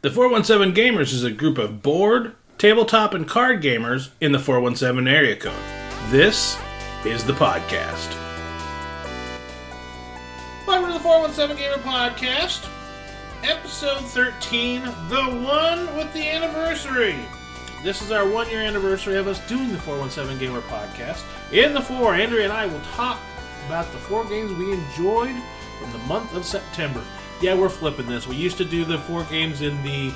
The 417 Gamers is a group of board, tabletop, and card gamers in the 417 area code. This is the podcast. Welcome to the 417 Gamer Podcast, episode 13, the one with the anniversary. This is our 1 year anniversary of us doing the 417 Gamer Podcast. In the 4, Andrea and I will talk about the 4 games we enjoyed from the month of September. Yeah, we're flipping this. We used to do the 4 games in the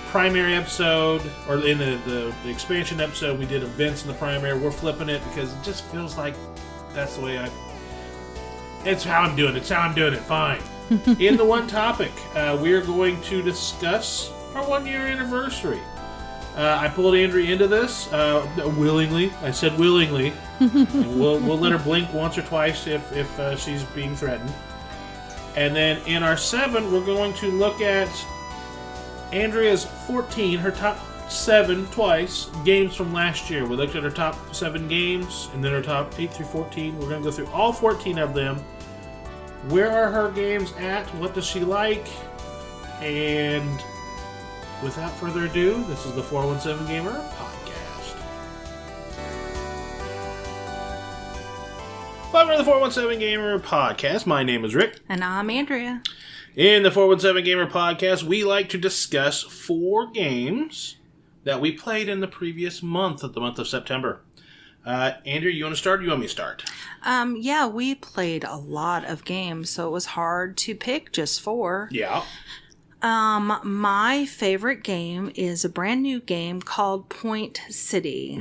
primary episode, or in the expansion episode. We did events in the primary. We're flipping it because it just feels like that's the way it's how I'm doing it. It's how I'm doing it. Fine. In the one topic, we are going to discuss our 1 year anniversary. I pulled Andrea into this willingly. I said willingly. we'll let her blink once or twice if she's being threatened. And then in our 7, we're going to look at Andrea's 14, her top 7 twice, games from last year. We looked at her top 7 games, and then her top 8 through 14. We're going to go through all 14 of them. Where are her games at? What does she like? And without further ado, this is the 417 Gamer Podcast. Welcome to the 417 Gamer Podcast. My name is Rick. And I'm Andrea. In the 417 Gamer Podcast, we like to discuss 4 games that we played in the previous month, the month of September. Andrea, you want to start or you want me to start? Yeah, we played a lot of games, so it was hard to pick just 4. Yeah. My favorite game is a brand new game called Point City,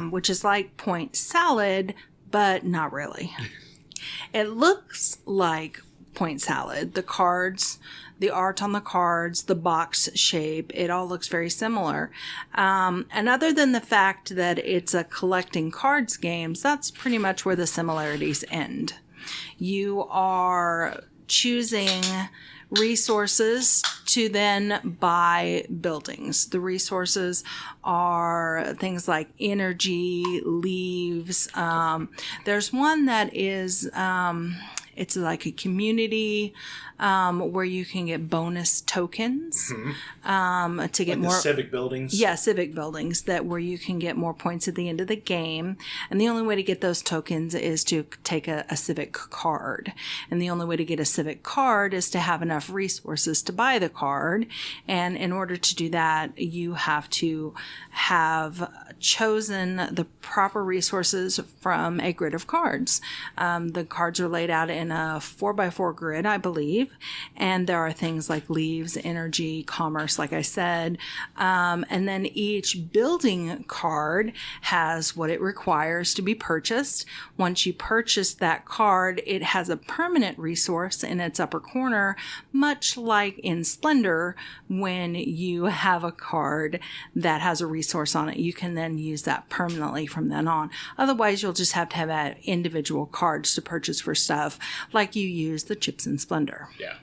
which is like Point Salad, but not really. It looks like Point Salad. The cards, the art on the cards, the box shape, it all looks very similar. And other than the fact that it's a collecting cards games, that's pretty much where the similarities end. You are choosing resources to then buy buildings. The resources are things like energy, leaves. There's one that is, it's like a community where you can get bonus tokens to get like more civic buildings. Yeah, civic buildings where you can get more points at the end of the game. And the only way to get those tokens is to take a civic card. And the only way to get a civic card is to have enough resources to buy the card. And in order to do that, you have to have chosen the proper resources from a grid of cards. The cards are laid out in a 4x4 grid, I believe. And there are things like leaves, energy, commerce, like I said. And then each building card has what it requires to be purchased. Once you purchase that card, it has a permanent resource in its upper corner, much like in Splendor, when you have a card that has a resource on it. You can then use that permanently from then on. Otherwise, you'll just have to have individual cards to purchase for stuff like you use the chips in Splendor. Yeah.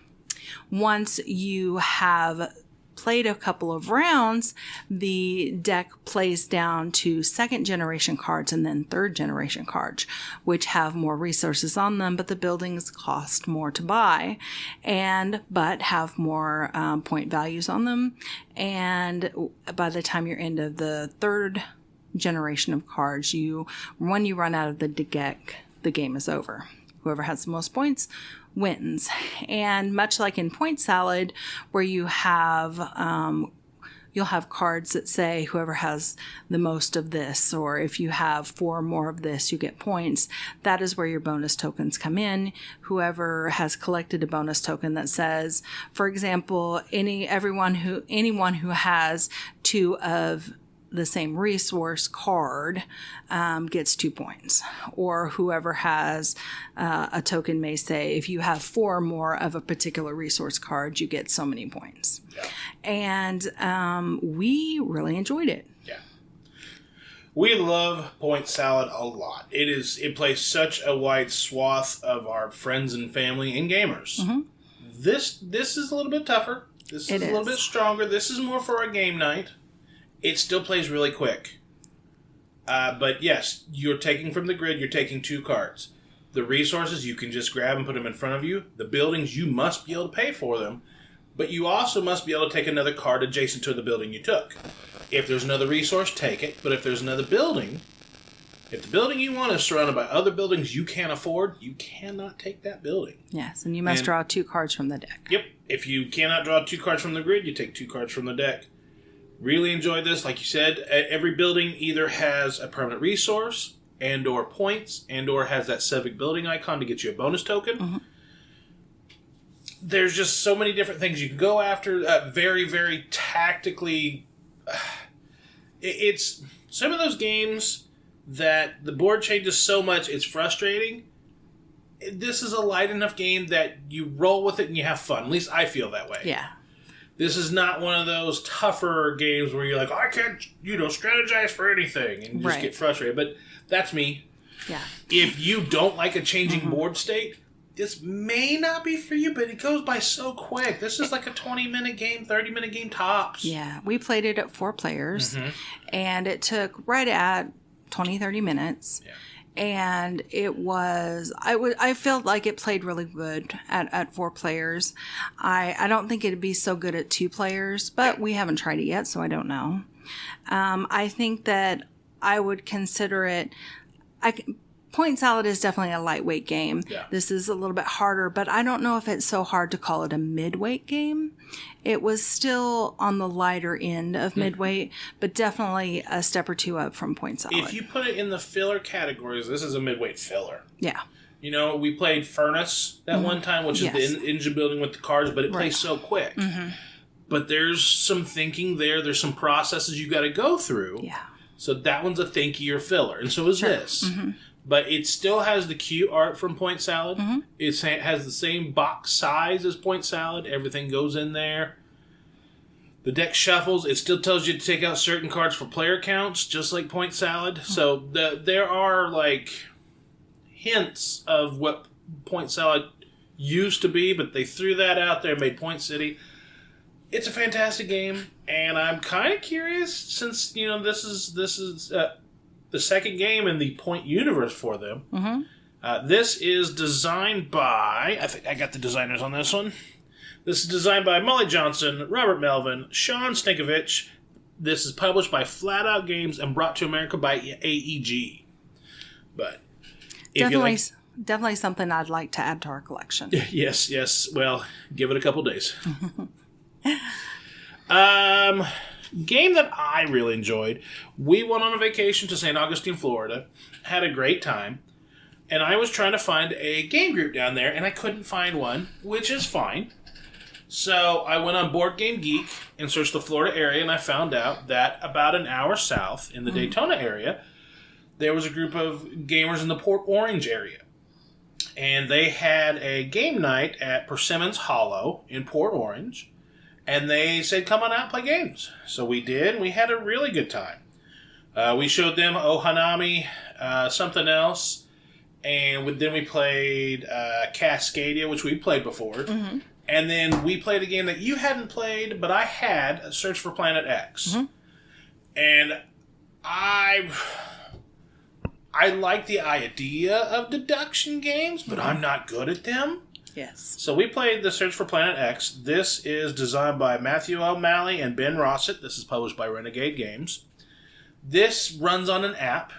Once you have played a couple of rounds, the deck plays down to 2nd generation cards and then 3rd generation cards, which have more resources on them, but the buildings cost more to buy, but have more point values on them. And by the time you're into the 3rd generation of cards, when you run out of the deck, the game is over. Whoever has the most points wins. And much like in Point Salad, where you have you'll have cards that say whoever has the most of this, or if you have 4 more of this, you get points. That is where your bonus tokens come in. Whoever has collected a bonus token that says, for example, anyone who has 2 of the same resource card gets 2 points. Or whoever has a token may say, if you have 4 more of a particular resource card, you get so many points. Yeah. And we really enjoyed it. Yeah. We love Point Salad a lot. It plays such a wide swath of our friends and family and gamers. Mm-hmm. This is a little bit tougher. This is a little bit stronger. This is more for a game night. It still plays really quick. But yes, you're taking from the grid, you're taking 2 cards. The resources, you can just grab and put them in front of you. The buildings, you must be able to pay for them. But you also must be able to take another card adjacent to the building you took. If there's another resource, take it. But if there's another building, if the building you want is surrounded by other buildings you can't afford, you cannot take that building. Yes, and you must draw 2 cards from the deck. Yep. If you cannot draw 2 cards from the grid, you take 2 cards from the deck. Really enjoyed this. Like you said, every building either has a permanent resource and or points and or has that civic building icon to get you a bonus token. Mm-hmm. There's just so many different things you can go after. Very, very tactically. It's some of those games that the board changes so much it's frustrating. This is a light enough game that you roll with it and you have fun. At least I feel that way. Yeah. This is not one of those tougher games where you're like, I can't, strategize for anything and just get frustrated. But that's me. Yeah. If you don't like a changing board state, this may not be for you, but it goes by so quick. This is like a 20-minute game, 30-minute game tops. Yeah. We played it at 4 players, and it took right at 20, 30 minutes. Yeah. And it was, I felt like it played really good at 4 players. I don't think it'd be so good at 2 players, but we haven't tried it yet, so I don't know. I think that I would consider it, Point Salad is definitely a lightweight game. Yeah. This is a little bit harder, but I don't know if it's so hard to call it a midweight game. It was still on the lighter end of midweight, but definitely a step or 2 up from Point Salad. If you put it in the filler categories, this is a midweight filler. Yeah. We played Furnace that one time, which is the engine building with the cars, but it plays so quick. Mm-hmm. But there's some thinking there. There's some processes you got to go through. Yeah. So that one's a thinkier filler, and so is this. Mm-hmm. But it still has the cute art from Point Salad. Mm-hmm. It has the same box size as Point Salad. Everything goes in there. The deck shuffles. It still tells you to take out certain cards for player counts, just like Point Salad. Mm-hmm. So there are hints of what Point Salad used to be, but they threw that out there and made Point City. It's a fantastic game, and I'm kind of curious since this is the second game in the Point universe for them. Mm-hmm. This is designed by, I think I got the designers on this one. This is designed by Molly Johnson, Robert Melvin, Sean Stankovich. This is published by Flat Out Games and brought to America by AEG. But definitely something I'd like to add to our collection. Yes. Well, give it a couple days. Game that I really enjoyed. We went on a vacation to St. Augustine, Florida. Had a great time. And I was trying to find a game group down there, and I couldn't find one, which is fine. So I went on Board Game Geek and searched the Florida area, and I found out that about an hour south in the Daytona area, there was a group of gamers in the Port Orange area. And they had a game night at Persimmons Hollow in Port Orange. And they said, come on out and play games. So we did, and we had a really good time. We showed them Ohanami, something else, and then we played Cascadia, which we played before. Mm-hmm. And then we played a game that you hadn't played, but I had, Search for Planet X. Mm-hmm. And I like the idea of deduction games, but I'm not good at them. Yes. So we played the Search for Planet X. This is designed by Matthew O'Malley and Ben Rossett. This is published by Renegade Games. This runs on an app,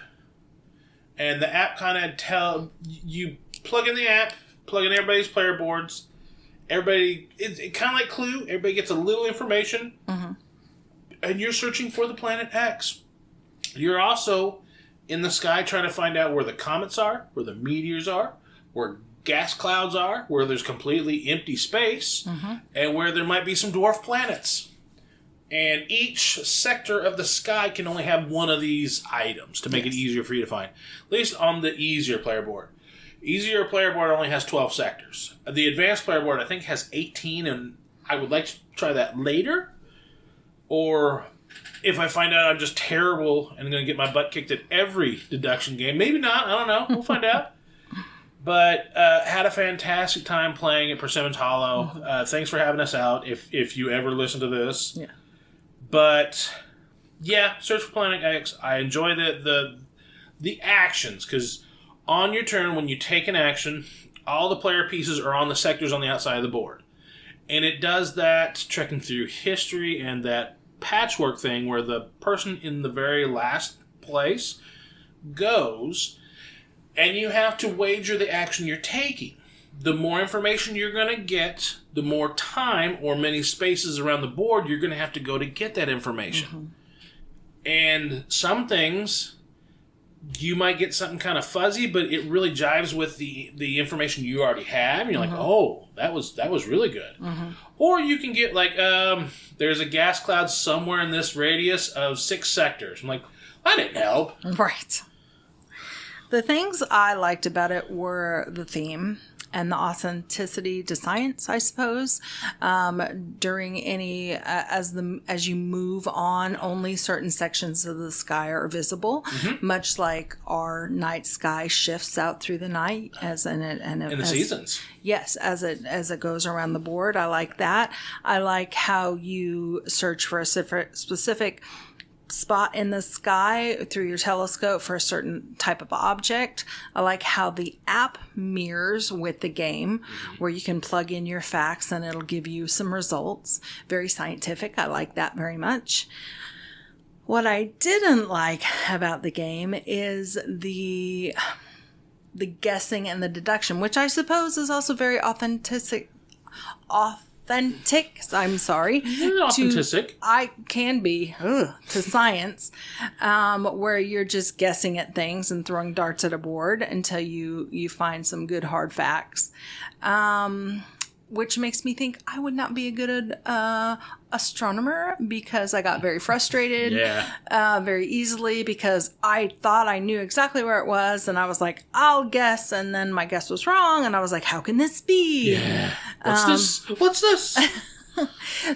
and the app kind of you plug in the app, plug in everybody's player boards. Everybody, it's kind of like Clue. Everybody gets a little information, and you're searching for the Planet X. You're also in the sky trying to find out where the comets are, where the meteors are, where gas clouds are, where there's completely empty space, and where there might be some dwarf planets. And each sector of the sky can only have one of these items to make it easier for you to find. At least on the easier player board. Easier player board only has 12 sectors. The advanced player board, I think, has 18, and I would like to try that later. Or if I find out I'm just terrible and I'm going to get my butt kicked at every deduction game. Maybe not. I don't know. We'll find out. But had a fantastic time playing at Persimmons Hollow. Thanks for having us out if you ever listen to this. Yeah. But, yeah, Search for Planet X. I enjoy the actions, because on your turn, when you take an action, all the player pieces are on the sectors on the outside of the board. And it does that trekking through history and that patchwork thing where the person in the very last place goes, and you have to wager the action you're taking. The more information you're going to get, the more time or many spaces around the board you're going to have to go to get that information. Mm-hmm. And some things, you might get something kind of fuzzy, but it really jives with the information you already have. And you're like, oh, that was really good. Mm-hmm. Or you can get like, there's a gas cloud somewhere in this radius of 6 sectors. I'm like, that didn't help. Right. The things I liked about it were the theme and the authenticity to science, I suppose. During any, as you move on, only certain sections of the sky are visible, much like our night sky shifts out through the night the seasons. Yes, as it goes around the board. I like that. I like how you search for a specific spot in the sky through your telescope for a certain type of object. I like how the app mirrors with the game, where you can plug in your facts and it'll give you some results. Very scientific. I like that very much. What I didn't like about the game is the guessing and the deduction, which I suppose is also very authentic. I'm sorry. Authentic. I can be to science, where you're just guessing at things and throwing darts at a board until you find some good hard facts, which makes me think I would not be a good astronomer, because I got very frustrated very easily, because I thought I knew exactly where it was, and I was like, I'll guess, and then my guess was wrong, and I was like, how can this be? Yeah. What's this?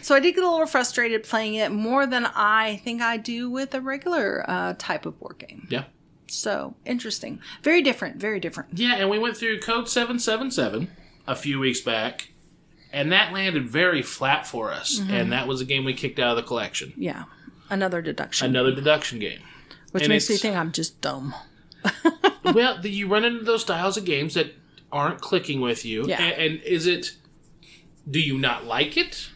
So I did get a little frustrated playing it, more than I think I do with a regular type of board game. Yeah. So, interesting. Very different, very different. Yeah, and we went through Code 777 a few weeks back, and that landed very flat for us, and that was a game we kicked out of the collection. Yeah. Another deduction game. Which makes me think I'm just dumb. Well, you run into those styles of games that aren't clicking with you. Yeah. And do you not like it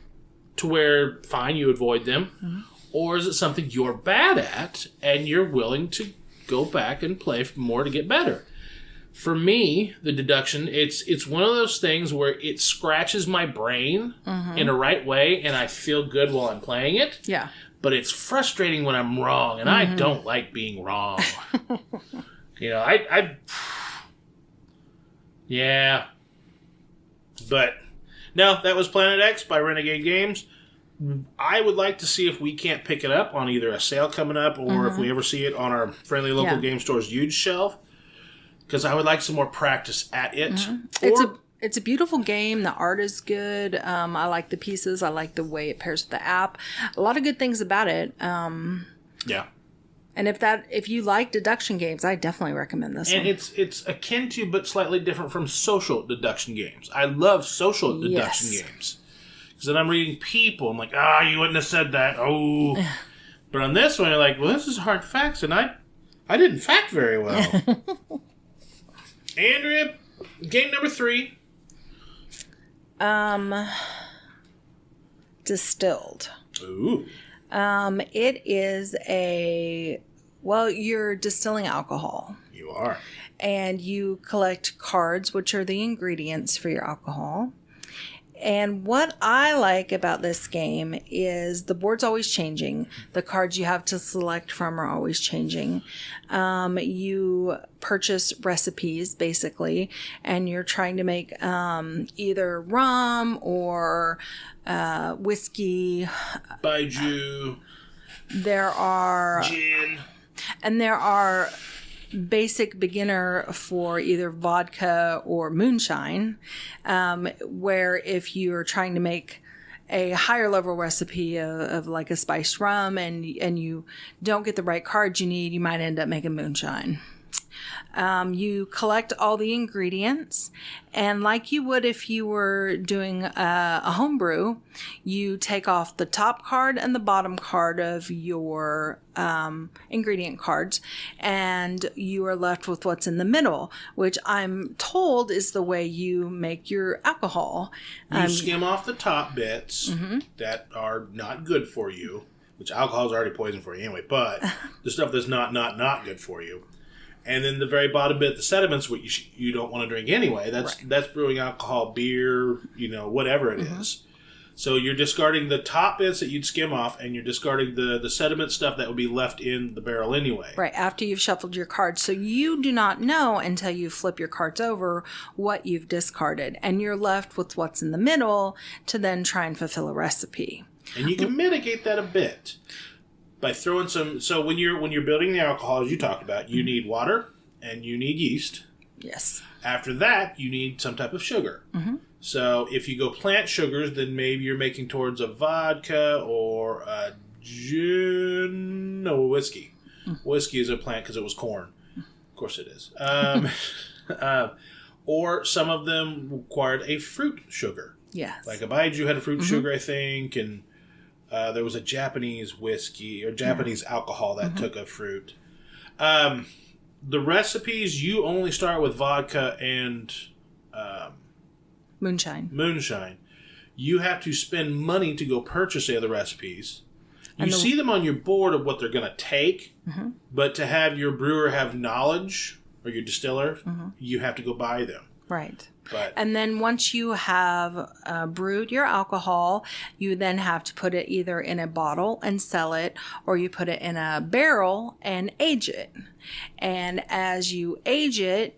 to where, fine, you avoid them? Or is it something you're bad at and you're willing to go back and play more to get better? For me, the deduction, it's one of those things where it scratches my brain in a right way, and I feel good while I'm playing it. Yeah. But it's frustrating when I'm wrong, and I don't like being wrong. I yeah. But, no, that was Planet X by Renegade Games. I would like to see if we can't pick it up on either a sale coming up, or if we ever see it on our friendly local game store's huge shelf. Because I would like some more practice at it. It's a beautiful game. The art is good. I like the pieces. I like the way it pairs with the app. A lot of good things about it. Yeah. And if you like deduction games, I definitely recommend this one. And it's akin to, but slightly different from social deduction games. I love social deduction games. Because then I'm reading people. I'm like, you wouldn't have said that. Oh. But on this one, you're like, well, this is hard facts, and I didn't fact very well. Andrea, game number 3. Distilled. Ooh. It is you're distilling alcohol. You are. And you collect cards, which are the ingredients for your alcohol. And what I like about this game is the board's always changing. The cards you have to select from are always changing. You purchase recipes, basically, and you're trying to make either rum or whiskey. Baijiu. There are... Gin. And there are... basic beginner for either vodka or moonshine, where if you're trying to make a higher level recipe of like a spiced rum and you don't get the right cards you need, you might end up making moonshine. You collect all the ingredients, and like you would if you were doing a homebrew, you take off the top card and the bottom card of your ingredient cards, and you are left with what's in the middle, which I'm told is the way you make your alcohol. You skim off the top bits that are not good for you, which alcohol is already poison for you anyway, but the stuff that's not good for you. And then the very bottom bit, the sediments, what you don't want to drink anyway. That's brewing alcohol, beer, whatever it is. So you're discarding the top bits that you'd skim off, and you're discarding the sediment stuff that would be left in the barrel anyway. Right, after you've shuffled your cards. So you do not know until you flip your cards over what you've discarded. And you're left with what's in the middle to then try and fulfill a recipe. And you can mitigate that a bit by throwing some. So when you're building the alcohol, as you talked about, you need water and you need yeast. Yes. After that, you need some type of sugar. So if you go plant sugars, then maybe you're making towards a vodka or a gin. No, whiskey. Whiskey is a plant because it was corn. Of course it is. Or some of them required a fruit sugar. Yes. Like a Baiju had a fruit sugar, I think, and there was a Japanese whiskey or Japanese alcohol that took a fruit. The recipes, you only start with vodka and moonshine. You have to spend money to go purchase the other recipes. You see them on your board of what they're going to take, but to have your brewer have knowledge, or your distiller, you have to go buy them. Right. And then once you have brewed your alcohol, you then have to put it either in a bottle and sell it, or you put it in a barrel and age it. And as you age it,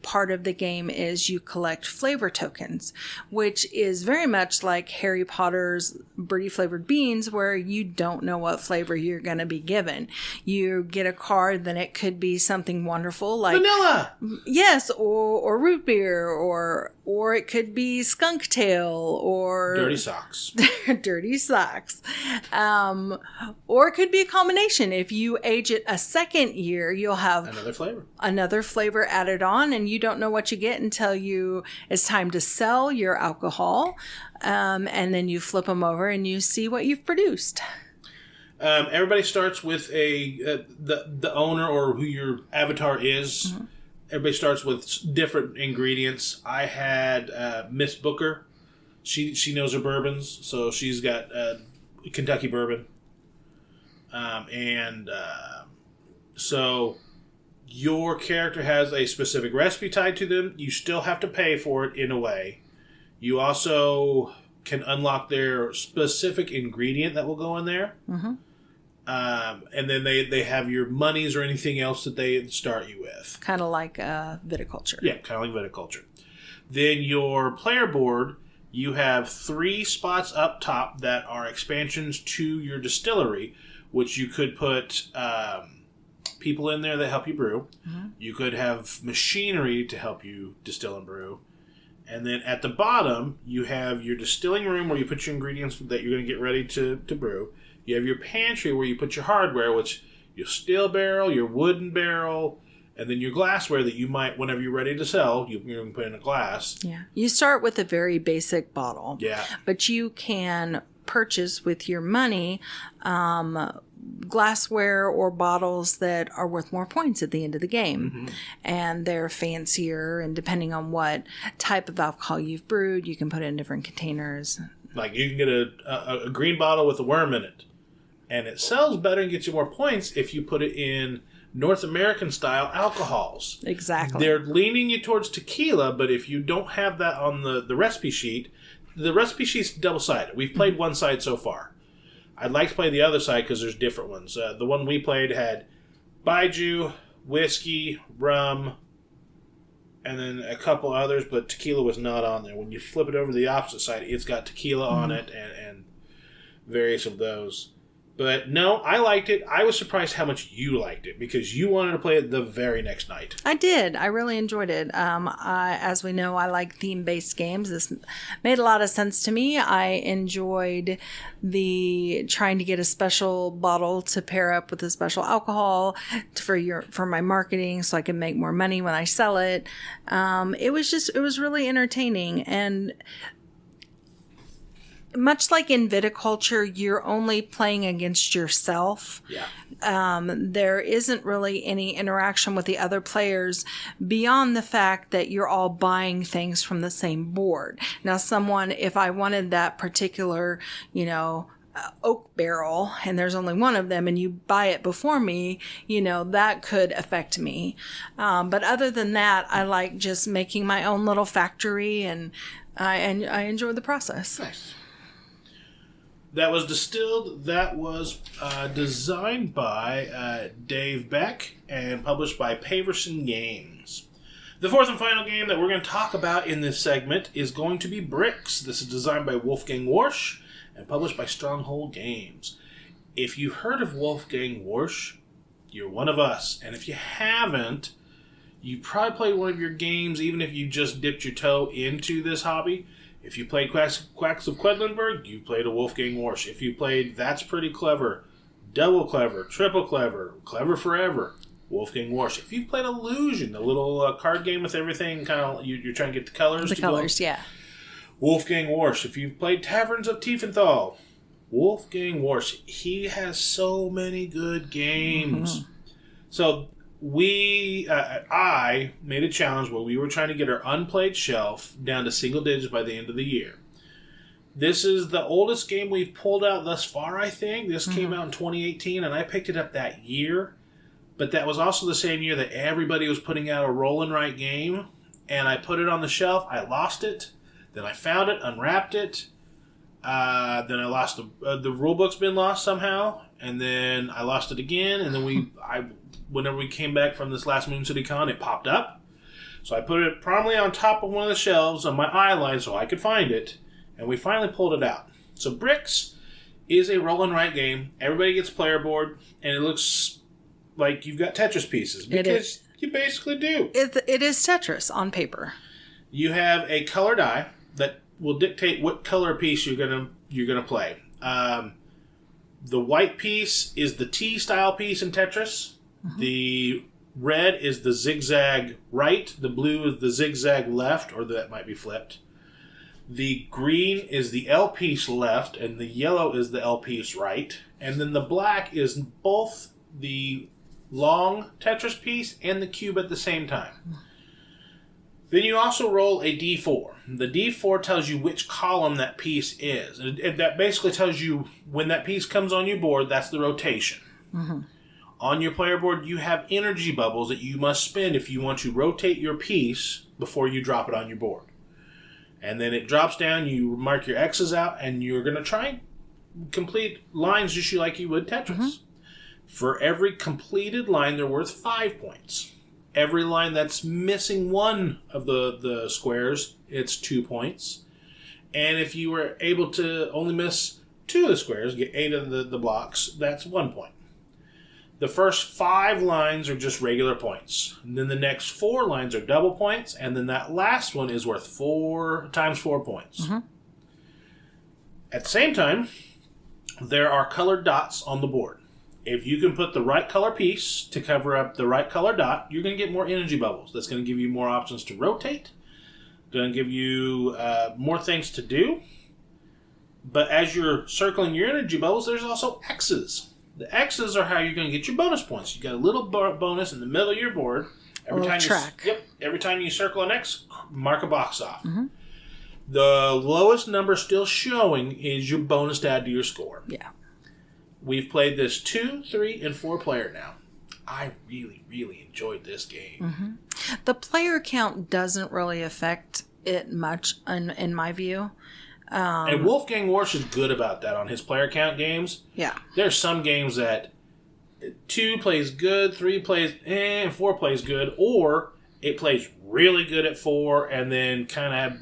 part of the game is you collect flavor tokens, which is very much like Harry Potter's Birdie flavored beans, where you don't know what flavor you're going to be given. You get a card, then it could be something wonderful like vanilla. Yes, or root beer, or it could be skunk tail, or dirty socks. Dirty socks. Or it could be a combination. If you age it a second year, you'll have another flavor added on, and you don't know what you get until it's time to sell your alcohol, and then you flip them over and you see what you've produced. Everybody starts with the owner or who your avatar is. Everybody starts with different ingredients. I had Miss Booker. She knows her bourbons, so she's got Kentucky bourbon, so your character has a specific recipe tied to them. You still have to pay for it in a way. You also can unlock their specific ingredient that will go in there. And then they have your monies or anything else that they start you with. Kind of like viticulture. Yeah, kind of like viticulture. Then your player board, you have 3 spots up top that are expansions to your distillery, which you could put people in there that help you brew. You could have machinery to help you distill and brew. And then at the bottom, you have your distilling room where you put your ingredients that you're going to get ready to brew. You have your pantry where you put your hardware, which your steel barrel, your wooden barrel, and then your glassware that you might, whenever you're ready to sell, you're going to put in a glass. Yeah. You start with a very basic bottle. Yeah. But you can purchase with your money glassware or bottles that are worth more points at the end of the game. And they're fancier, and depending on what type of alcohol you've brewed, you can put it in different containers. Like you can get a green bottle with a worm in it. And it sells better and gets you more points if you put it in North American style alcohols. Exactly. They're leaning you towards tequila, but if you don't have that on the recipe sheet, the recipe sheet's double-sided. We've played one side so far. I'd like to play the other side because there's different ones. The one we played had Baiju, whiskey, rum, and then a couple others, but tequila was not on there. When you flip it over to the opposite side, it's got tequila on it and various of those. But no, I liked it. I was surprised how much you liked it because you wanted to play it the very next night. I did. I really enjoyed it. As we know, I like theme-based games. This made a lot of sense to me. I enjoyed the trying to get a special bottle to pair up with a special alcohol for my marketing so I can make more money when I sell it. It was really entertaining. And much like in viticulture, you're only playing against yourself. Yeah. There isn't really any interaction with the other players beyond the fact that you're all buying things from the same board. Now, if I wanted that particular, oak barrel and there's only one of them and you buy it before me, that could affect me. But other than that, I like just making my own little factory and I enjoy the process. Nice. That was Distilled. That was designed by Dave Beck and published by Paverson Games. The fourth and final game that we're going to talk about in this segment is going to be Brikks. This is designed by Wolfgang Warsch and published by Stronghold Games. If you've heard of Wolfgang Warsch, you're one of us. And if you haven't, you probably played one of your games, even if you just dipped your toe into this hobby. If you played Quacks of Quedlinburg, you played a Wolfgang Warsch. If you played That's Pretty Clever, Double Clever, Triple Clever, Clever Forever, Wolfgang Warsch. If you've played Illusion, the little card game with everything, kind of you're trying to get the colors. Yeah. Wolfgang Warsch. If you've played Taverns of Tiefenthal, Wolfgang Warsch. He has so many good games. Mm-hmm. So I made a challenge where we were trying to get our unplayed shelf down to single digits by the end of the year. This is the oldest game we've pulled out thus far, I think. This came out in 2018, and I picked it up that year. But that was also the same year that everybody was putting out a roll and write game. And I put it on the shelf. I lost it. Then I found it, unwrapped it. Then I lost the rule book's been lost somehow. And then I lost it again. And then whenever we came back from this last Moon City Con, it popped up. So I put it prominently on top of one of the shelves on my eye line so I could find it. And we finally pulled it out. So Brikks is a roll and write game. Everybody gets a player board. And it looks like you've got Tetris pieces. Because you basically do. It is Tetris on paper. You have a color die that will dictate what color piece you're gonna play. The white piece is the T-style piece in Tetris. Mm-hmm. The red is the zigzag right. The blue is the zigzag left, or that might be flipped. The green is the L piece left, and the yellow is the L piece right. And then the black is both the long Tetris piece and the cube at the same time. Then you also roll a D4. The D4 tells you which column that piece is. That basically tells you when that piece comes on your board, that's the rotation. Mm-hmm. On your player board, you have energy bubbles that you must spend if you want to rotate your piece before you drop it on your board. And then it drops down, you mark your X's out, and you're going to try and complete lines just like you would Tetris. Mm-hmm. For every completed line, they're worth 5 points. Every line that's missing one of the squares, it's 2 points. And if you were able to only miss 2 of the squares, get 8 of the blocks, that's 1 point. The first 5 lines are just regular points. And then the next 4 lines are double points. And then that last one is worth 4 times 4 points. Mm-hmm. At the same time, there are colored dots on the board. If you can put the right color piece to cover up the right color dot, you're going to get more energy bubbles. That's going to give you more options to rotate. Going to give you more things to do. But as you're circling your energy bubbles, there's also X's. The X's are how you're going to get your bonus points. You got a little bonus in the middle of your board. Every time you circle an X, mark a box off. Mm-hmm. The lowest number still showing is your bonus to add to your score. Yeah. We've played this 2, 3, and 4 player now. I really, really enjoyed this game. Mm-hmm. The player count doesn't really affect it much, in my view. And Wolfgang Warsch is good about that on his player count games. Yeah. There's some games that 2 plays good, 3 plays and 4 plays good, or it plays really good at 4 and then kind of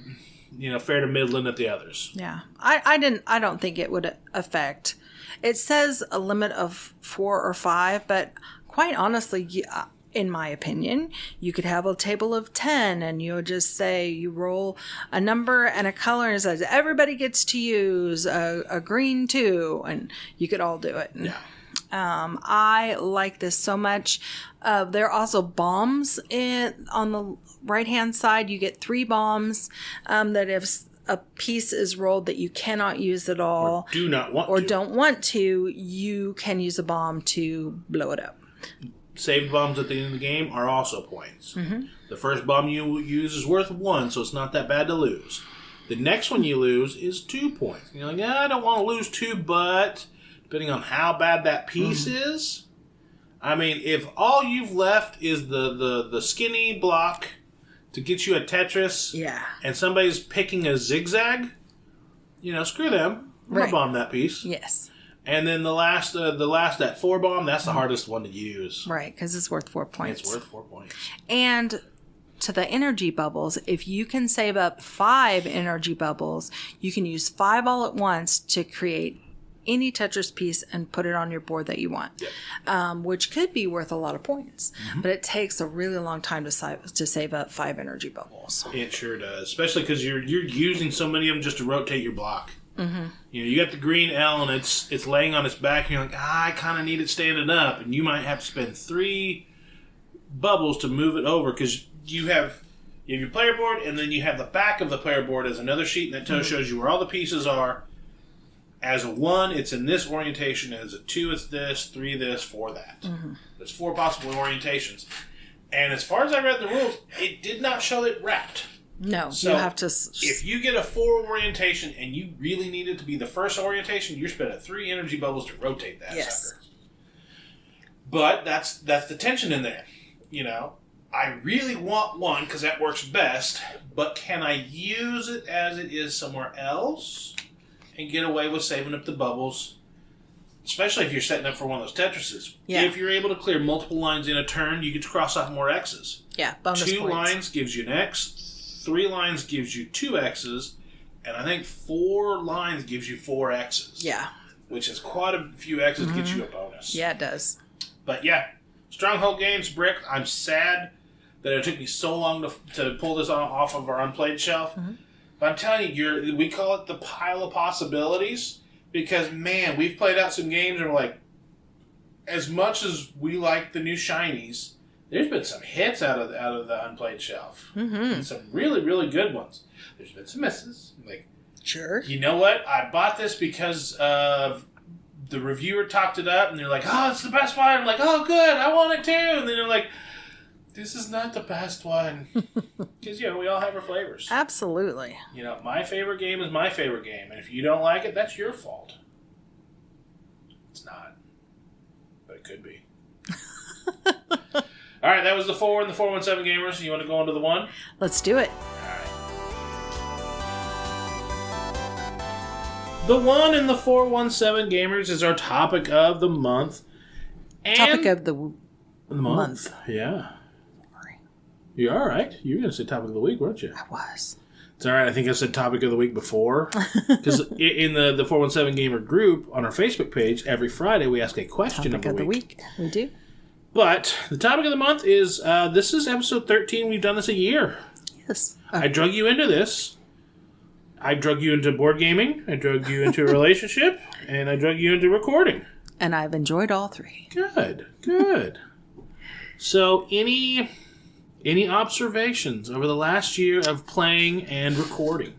fair to middling at the others. Yeah. I don't think it would affect. It says a limit of 4 or 5, but quite honestly, in my opinion, you could have a table of 10 and you would just say you roll a number and a color and it says everybody gets to use a green too, and you could all do it. Yeah. I like this so much. There are also bombs on the right-hand side. You get 3 bombs that if a piece is rolled that you cannot use at all or don't want to, you can use a bomb to blow it up. Saved bombs at the end of the game are also points. Mm-hmm. The first bomb you use is worth 1, so it's not that bad to lose. The next one you lose is 2 points. You're like, I don't want to lose 2, but depending on how bad that piece is, I mean, if all you've left is the skinny block to get you a Tetris, and somebody's picking a zigzag, screw them. I'm going to bomb that piece. Yes. And then the last that 4 bomb, that's the hardest one to use. Right, because it's worth 4 points. It's worth 4 points. And to the energy bubbles, if you can save up 5 energy bubbles, you can use 5 all at once to create any Tetris piece and put it on your board that you want, which could be worth a lot of points. Mm-hmm. But it takes a really long time to save up 5 energy bubbles. It sure does, especially because you're using so many of them just to rotate your block. Mm-hmm. You got the green L and it's laying on its back, and you're like, I kind of need it standing up, and you might have to spend 3 bubbles to move it over because you have your player board, and then you have the back of the player board as another sheet, and that shows you where all the pieces are. As a 1, it's in this orientation. As a 2, it's this. 3, this. 4, that. Mm-hmm. There's 4 possible orientations. And as far as I read the rules, it did not show it wrapped. No, so you have to. If you get a 4 orientation and you really need it to be the first orientation, you're spending 3 energy bubbles to rotate that sucker. But that's the tension in there. I really want 1 because that works best, but can I use it as it is somewhere else and get away with saving up the bubbles? Especially if you're setting up for one of those Tetrises. Yeah. If you're able to clear multiple lines in a turn, you get to cross off more X's. Yeah, bonus 2 points. lines gives you an X, 3 lines gives you 2 X's, and I think 4 lines gives you 4 X's. Yeah. Which is quite a few X's to get you a bonus. Yeah, it does. But yeah, Stronghold Games, Brick, I'm sad that it took me so long to pull this off of our unplayed shelf. Mm-hmm. But I'm telling you, we call it the pile of possibilities because, man, we've played out some games and we're like, as much as we like the new shinies, there's been some hits out of the unplayed shelf. Mm-hmm. And some really, really good ones. There's been some misses. Like, sure. You know what? I bought this because of the reviewer talked it up and they're like, oh, it's the best one. I'm like, oh, good, I want it too. And then they're like, this is not the best one. Because, we all have our flavors. Absolutely. My favorite game is my favorite game. And if you don't like it, that's your fault. It's not. But it could be. All right, that was the 4 and the 417 Gamers. You want to go on to the 1? Let's do it. All right. The 1 and the 417 Gamers is our topic of the month. And topic of the month. Yeah. You're all right. You were going to say topic of the week, weren't you? I was. It's all right. I think I said topic of the week before. Because in the 417 Gamer group on our Facebook page, every Friday we ask a question topic of the week. We do. But the topic of the month is, this is episode 13. We've done this a year. Yes. I drug you into this. I drug you into board gaming. I drug you into a relationship. And I drug you into recording. And I've enjoyed all 3. Good. So, any observations over the last year of playing and recording?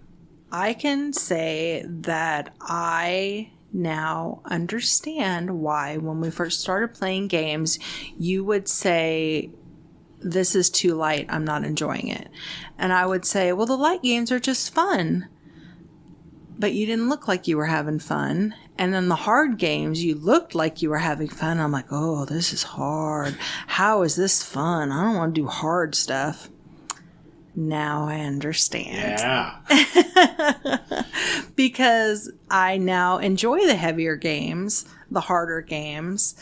I can say that I now understand why when we first started playing games, you would say, this is too light, I'm not enjoying it. And I would say, well, the light games are just fun. But you didn't look like you were having fun. And then the hard games, you looked like you were having fun. I'm like, oh, this is hard. How is this fun? I don't want to do hard stuff. Now I understand. Yeah. Because I now enjoy the heavier games, the harder games,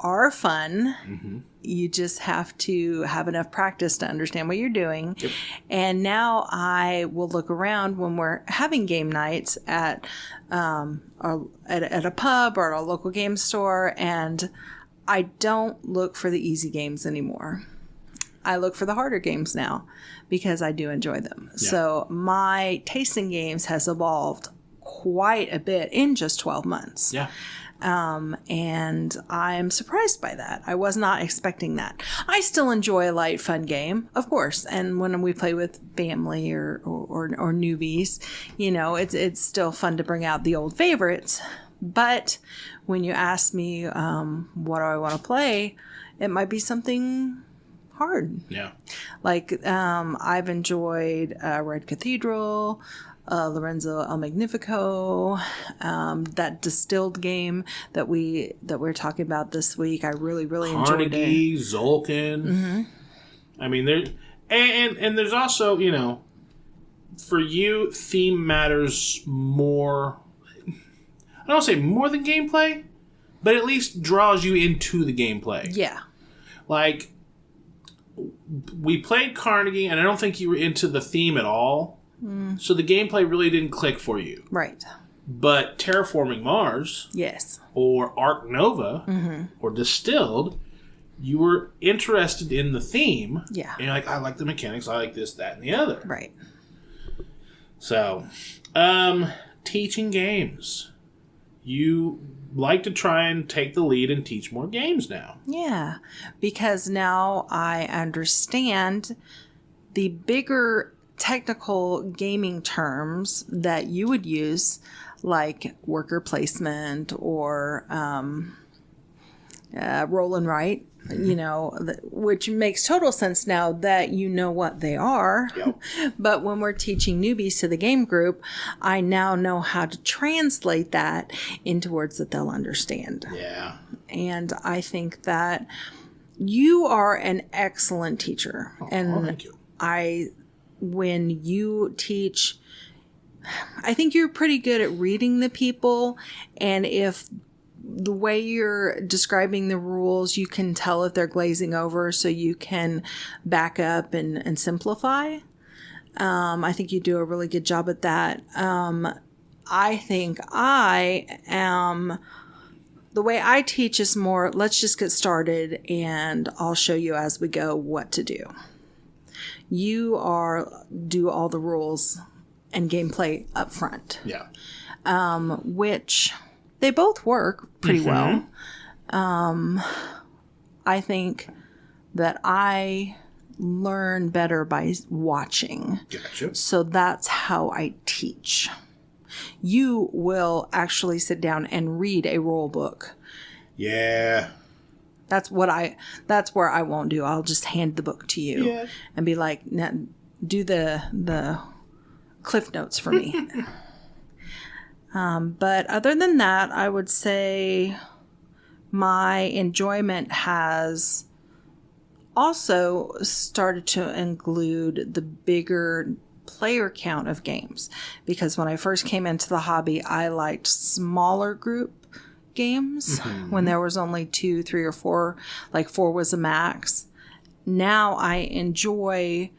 are fun. You just have to have enough practice to understand what you're doing. Yep. And now I will look around when we're having game nights at a pub or a local game store, and I don't look for the easy games anymore. I look for the harder games now because I do enjoy them. Yeah. So my taste in games has evolved quite a bit in just 12 months. Yeah. And I'm surprised by that. I was not expecting that. I still enjoy a light, fun game, of course. And when we play with family or newbies, you know, it's still fun to bring out the old favorites. But when you ask me, what do I want to play? It might be something hard. Yeah. Like, I've enjoyed Red Cathedral, Lorenzo El Magnifico, that Distilled game that we're talking about this week. I really enjoyed it. Zolkin. I mean, there and there's also, you know, for you, theme matters more. I don't say more than gameplay, but at least draws you into the gameplay. Yeah. Like, we played Carnegie, and I don't think you were into the theme at all. So the gameplay really didn't click for you. Right. But Terraforming Mars, yes, or ArkNova, or Distilled, you were interested in the theme. Yeah. And you're like, I like the mechanics, I like this, that, and the other. Right. So, teaching games. You like to try and take the lead and teach more games now. Yeah, because now I understand the bigger technical gaming terms that you would use, like worker placement or roll and write, you know, which makes total sense now that you know what they are. Yep. But when we're teaching newbies to the game group, I now know how to translate that into words that they'll understand. Yeah. And I think that you are an excellent teacher. And thank you. when you teach, I think you're pretty good at reading the people, and if the way you're describing the rules, you can tell if they're glazing over, so you can back up and simplify. I think you do a really good job at that. I think the way I teach is more, let's just get started and I'll show you as we go what to do. You do all the rules and gameplay up front. Yeah. Which they both work pretty well. I think that I learn better by watching. Gotcha. So that's how I teach. You will actually sit down and read a rule book. Yeah. That's where I won't do. I'll just hand the book to you and be like, do the Cliff Notes for me. But other than that, I would say my enjoyment has also started to include the bigger player count of games. Because when I first came into the hobby, I liked smaller group games when there was only 2, 3, or 4. Like 4 was a max. Now I enjoy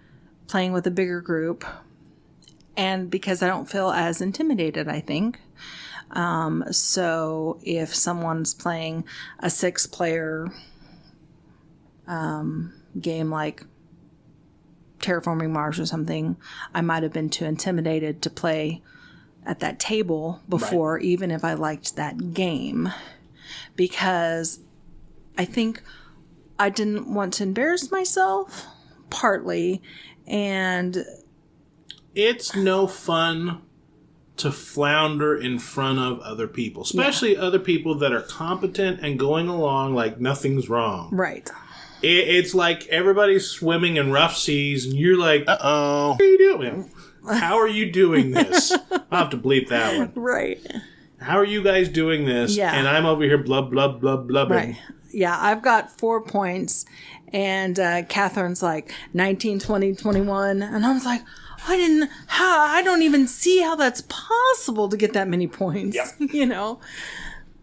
playing with a bigger group, and because I don't feel as intimidated, I think. So if someone's playing a 6-player game like Terraforming Mars or something, I might have been too intimidated to play at that table before, right, even if I liked that game, because I think I didn't want to embarrass myself, partly, and it's no fun to flounder in front of other people, especially other people that are competent and going along like nothing's wrong. Right. It's like everybody's swimming in rough seas, and you're like, uh-oh, what are you doing? How are you doing this? I'll have to bleep that one. Right. How are you guys doing this? Yeah. And I'm over here blubbing. Right. Yeah, I've got 4 points, and Catherine's like 19, 20, 21, and I was like, I don't even see how that's possible to get that many points. Yep. You know?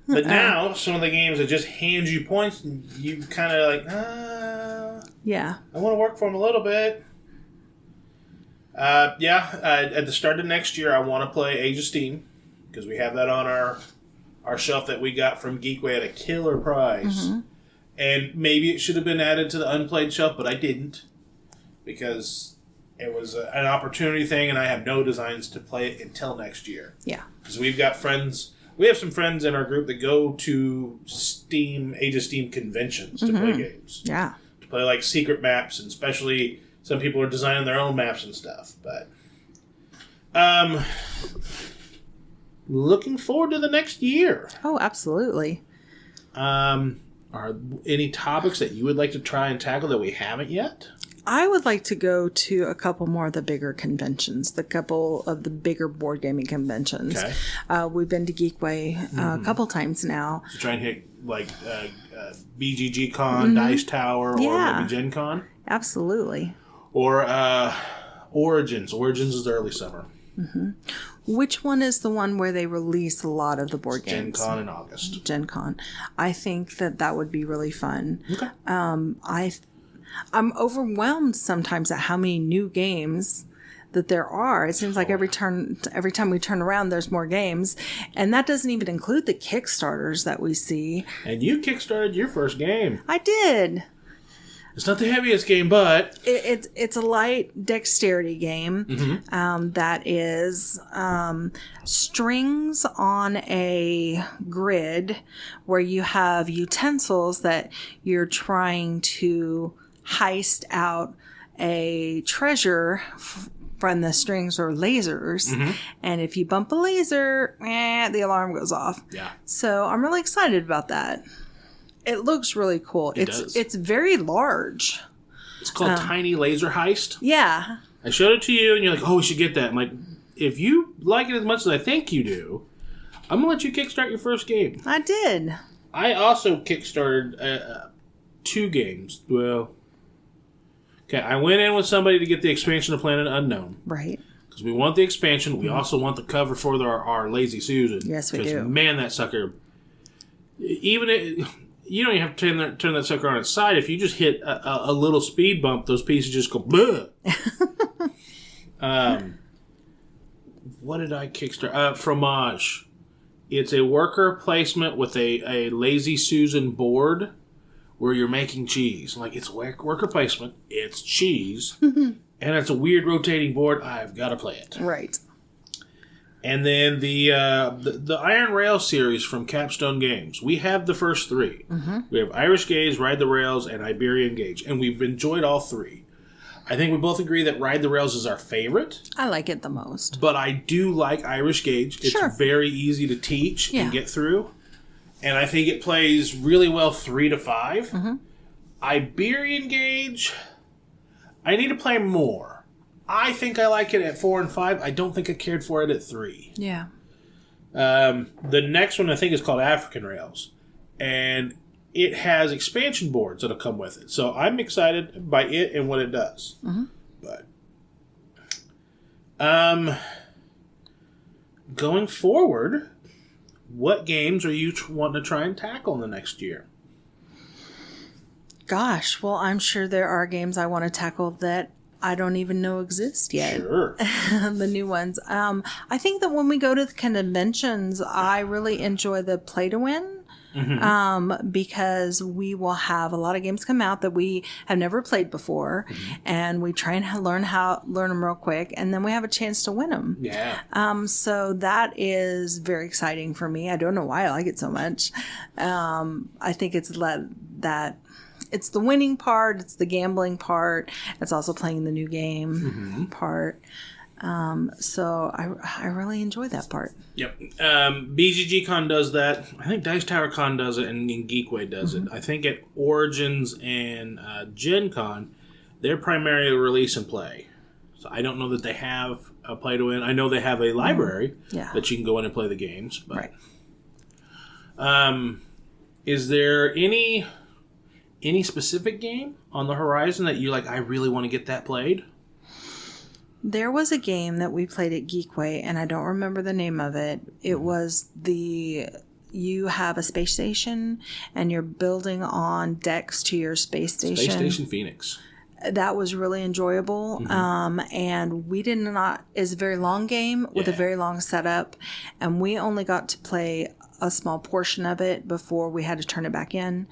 But now, some of the games that just hand you points, and you kind of like, yeah. I want to work for them a little bit. At the start of next year, I want to play Age of Steam, because we have that on our shelf that we got from Geekway at a killer price. Mm-hmm. And maybe it should have been added to the unplayed shelf, but I didn't, because it was an opportunity thing, and I have no designs to play it until next year. Yeah. Because we have some friends in our group that go to Age of Steam conventions to play games. Yeah. To play like secret maps, and especially some people are designing their own maps and stuff. But looking forward to the next year. Oh, absolutely. Are any topics that you would like to try and tackle that we haven't yet? I would like to go to a couple more of the bigger conventions, the couple of the bigger board gaming conventions. Okay. We've been to Geekway a couple times now. So try and hit like BGG Con, Dice Tower, or maybe Gen Con? Absolutely. Or Origins. Origins is early summer. Mm-hmm. Which one is the one where they release a lot of the board games? Gen Con in August. Gen Con. I think that would be really fun. Okay. I'm overwhelmed sometimes at how many new games that there are. It seems like every time we turn around, there's more games. And that doesn't even include the Kickstarters that we see. And you kickstarted your first game. I did. It's not the heaviest game, but... It's a light dexterity game that is strings on a grid where you have utensils that you're trying to heist out a treasure from the strings or lasers. Mm-hmm. And if you bump a laser, the alarm goes off. Yeah. So I'm really excited about that. It looks really cool. It's very large. It's called Tiny Laser Heist. Yeah. I showed it to you, and you're like, oh, we should get that. I'm like, if you like it as much as I think you do, I'm going to let you kickstart your first game. I did. I also kickstarted 2 games. Well, okay, I went in with somebody to get the expansion of Planet Unknown. Right. Because we want the expansion. We also want the cover for our Lazy Susan. Yes, we do. Because, man, that sucker... You don't even have to turn that sucker on its side. If you just hit a little speed bump, those pieces just go bleh. What did I kickstart? Fromage. It's a worker placement with a Lazy Susan board where you're making cheese. Like, it's worker placement. It's cheese. And it's a weird rotating board. I've got to play it. Right. And then the Iron Rail series from Capstone Games. We have the first 3. Mm-hmm. We have Irish Gauge, Ride the Rails, and Iberian Gauge. And we've enjoyed all 3. I think we both agree that Ride the Rails is our favorite. I like it the most. But I do like Irish Gauge. It's very easy to teach and get through. And I think it plays really well 3 to 5. Mm-hmm. Iberian Gauge, I need to play more. I think I like it at 4 and 5. I don't think I cared for it at 3. Yeah. The next one I think is called African Rails. And it has expansion boards that'll come with it. So I'm excited by it and what it does. Mm-hmm. But going forward, what games are you wanting to try and tackle in the next year? Gosh, well, I'm sure there are games I want to tackle that I don't even know exist yet. Sure. The new ones. I think that when we go to the conventions, I really enjoy the play to win. Mm-hmm. Because we will have a lot of games come out that we have never played before, and we try and learn them real quick, and then we have a chance to win them. Yeah. So that is very exciting for me. I don't know why I like it so much. I think it's that. It's the winning part. It's the gambling part. It's also playing the new game part. So I really enjoy that part. Yep. BGG Con does that. I think Dice Tower Con does it, and Geekway does it. I think at Origins and Gen Con, they're primarily release and play. So I don't know that they have a play to win. I know they have a library that you can go in and play the games. But, is there any specific game on the horizon that you like, I really want to get that played? There was a game that we played at Geekway, and I don't remember the name of it. It was the you have a space station and you're building on decks to your space station. Space Station Phoenix. That was really enjoyable. And we did not, it's a very long game with a very long setup. And we only got to play a small portion of it before we had to turn it back in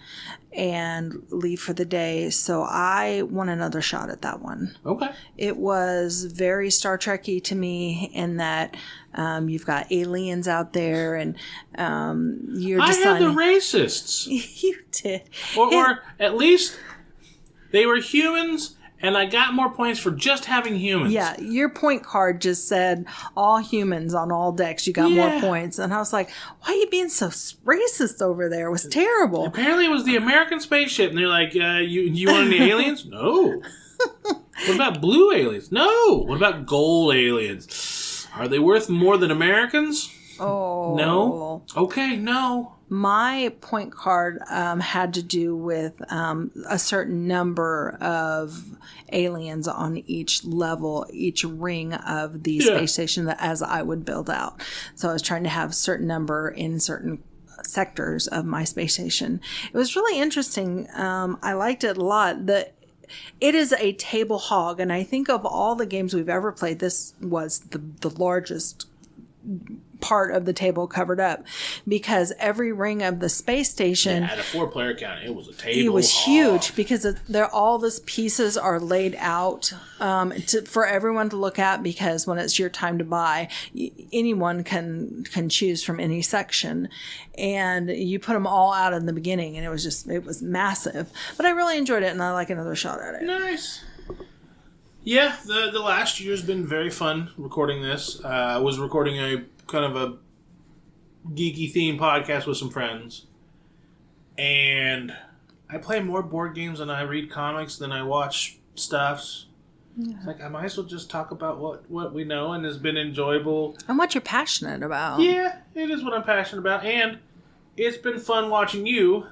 and leave for the day. So I want another shot at that one. Okay. It was very Star Trek-y to me in that you've got aliens out there and you're I had the deciding... racists. You did. Or at least they were humans, and I got more points for just having humans. Yeah, your point card just said all humans on all decks. You got more points. And I was like, why are you being so racist over there? It was terrible. Apparently it was the American spaceship, and they're like, you want any aliens? No. What about blue aliens? No. What about gold aliens? Are they worth more than Americans? Oh. No? Okay, no. My point card had to do with a certain number of aliens on each level, each ring of the space station that as I would build out. So I was trying to have a certain number in certain sectors of my space station. It was really interesting. I liked it a lot. It is a table hog, and I think of all the games we've ever played, this was the largest part of the table covered up because every ring of the space station at a 4-player count, it was a table. It was huge because all these pieces are laid out for everyone to look at, because when it's your time to buy, anyone can choose from any section, and you put them all out in the beginning, and it was massive. But I really enjoyed it, and I like another shot at it. Nice. Yeah, the last year's been very fun recording this. I was recording a kind of a geeky themed podcast with some friends, and I play more board games than I read comics than I watch stuffs. Yeah. It's like I might as well just talk about what we know and has been enjoyable. And what you're passionate about. Yeah, it is what I'm passionate about, and it's been fun watching you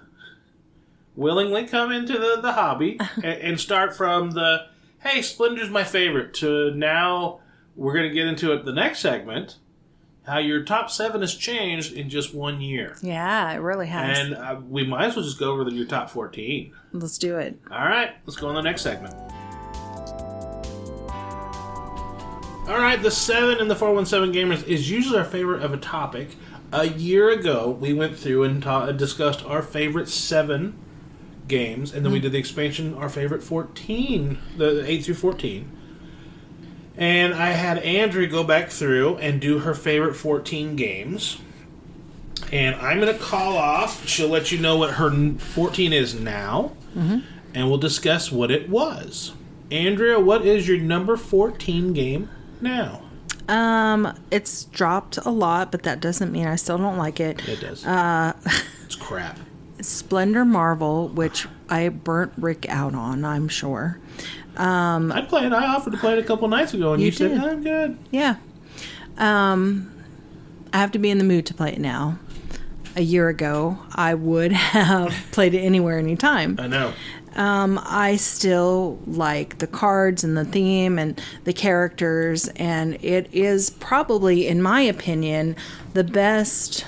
willingly come into the hobby and start from the, hey, Splendor's my favorite, to now we're going to get into it the next segment, how your top 7 has changed in just 1 year. Yeah, it really has. And we might as well just go over your top 14. Let's do it. All right, let's go on the next segment. All right, the 7 in the 417 Gamers is usually our favorite of a topic. A year ago, we went through and discussed our favorite 7 games, and then we did the expansion, our favorite 14, the 8 through 14. And I had Andrea go back through and do her favorite 14 games. And I'm going to call off. She'll let you know what her 14 is now. Mm-hmm. And we'll discuss what it was. Andrea, what is your number 14 game now? It's dropped a lot, but that doesn't mean I still don't like it. It does. It's crap. Splendor Marvel, which I burnt Rick out on, I'm sure. I'd play it. I offered to play it a couple nights ago, and you said, I'm good. Yeah. I have to be in the mood to play it now. A year ago, I would have played it anywhere, anytime. I know. I still like the cards and the theme and the characters, and it is probably, in my opinion, the best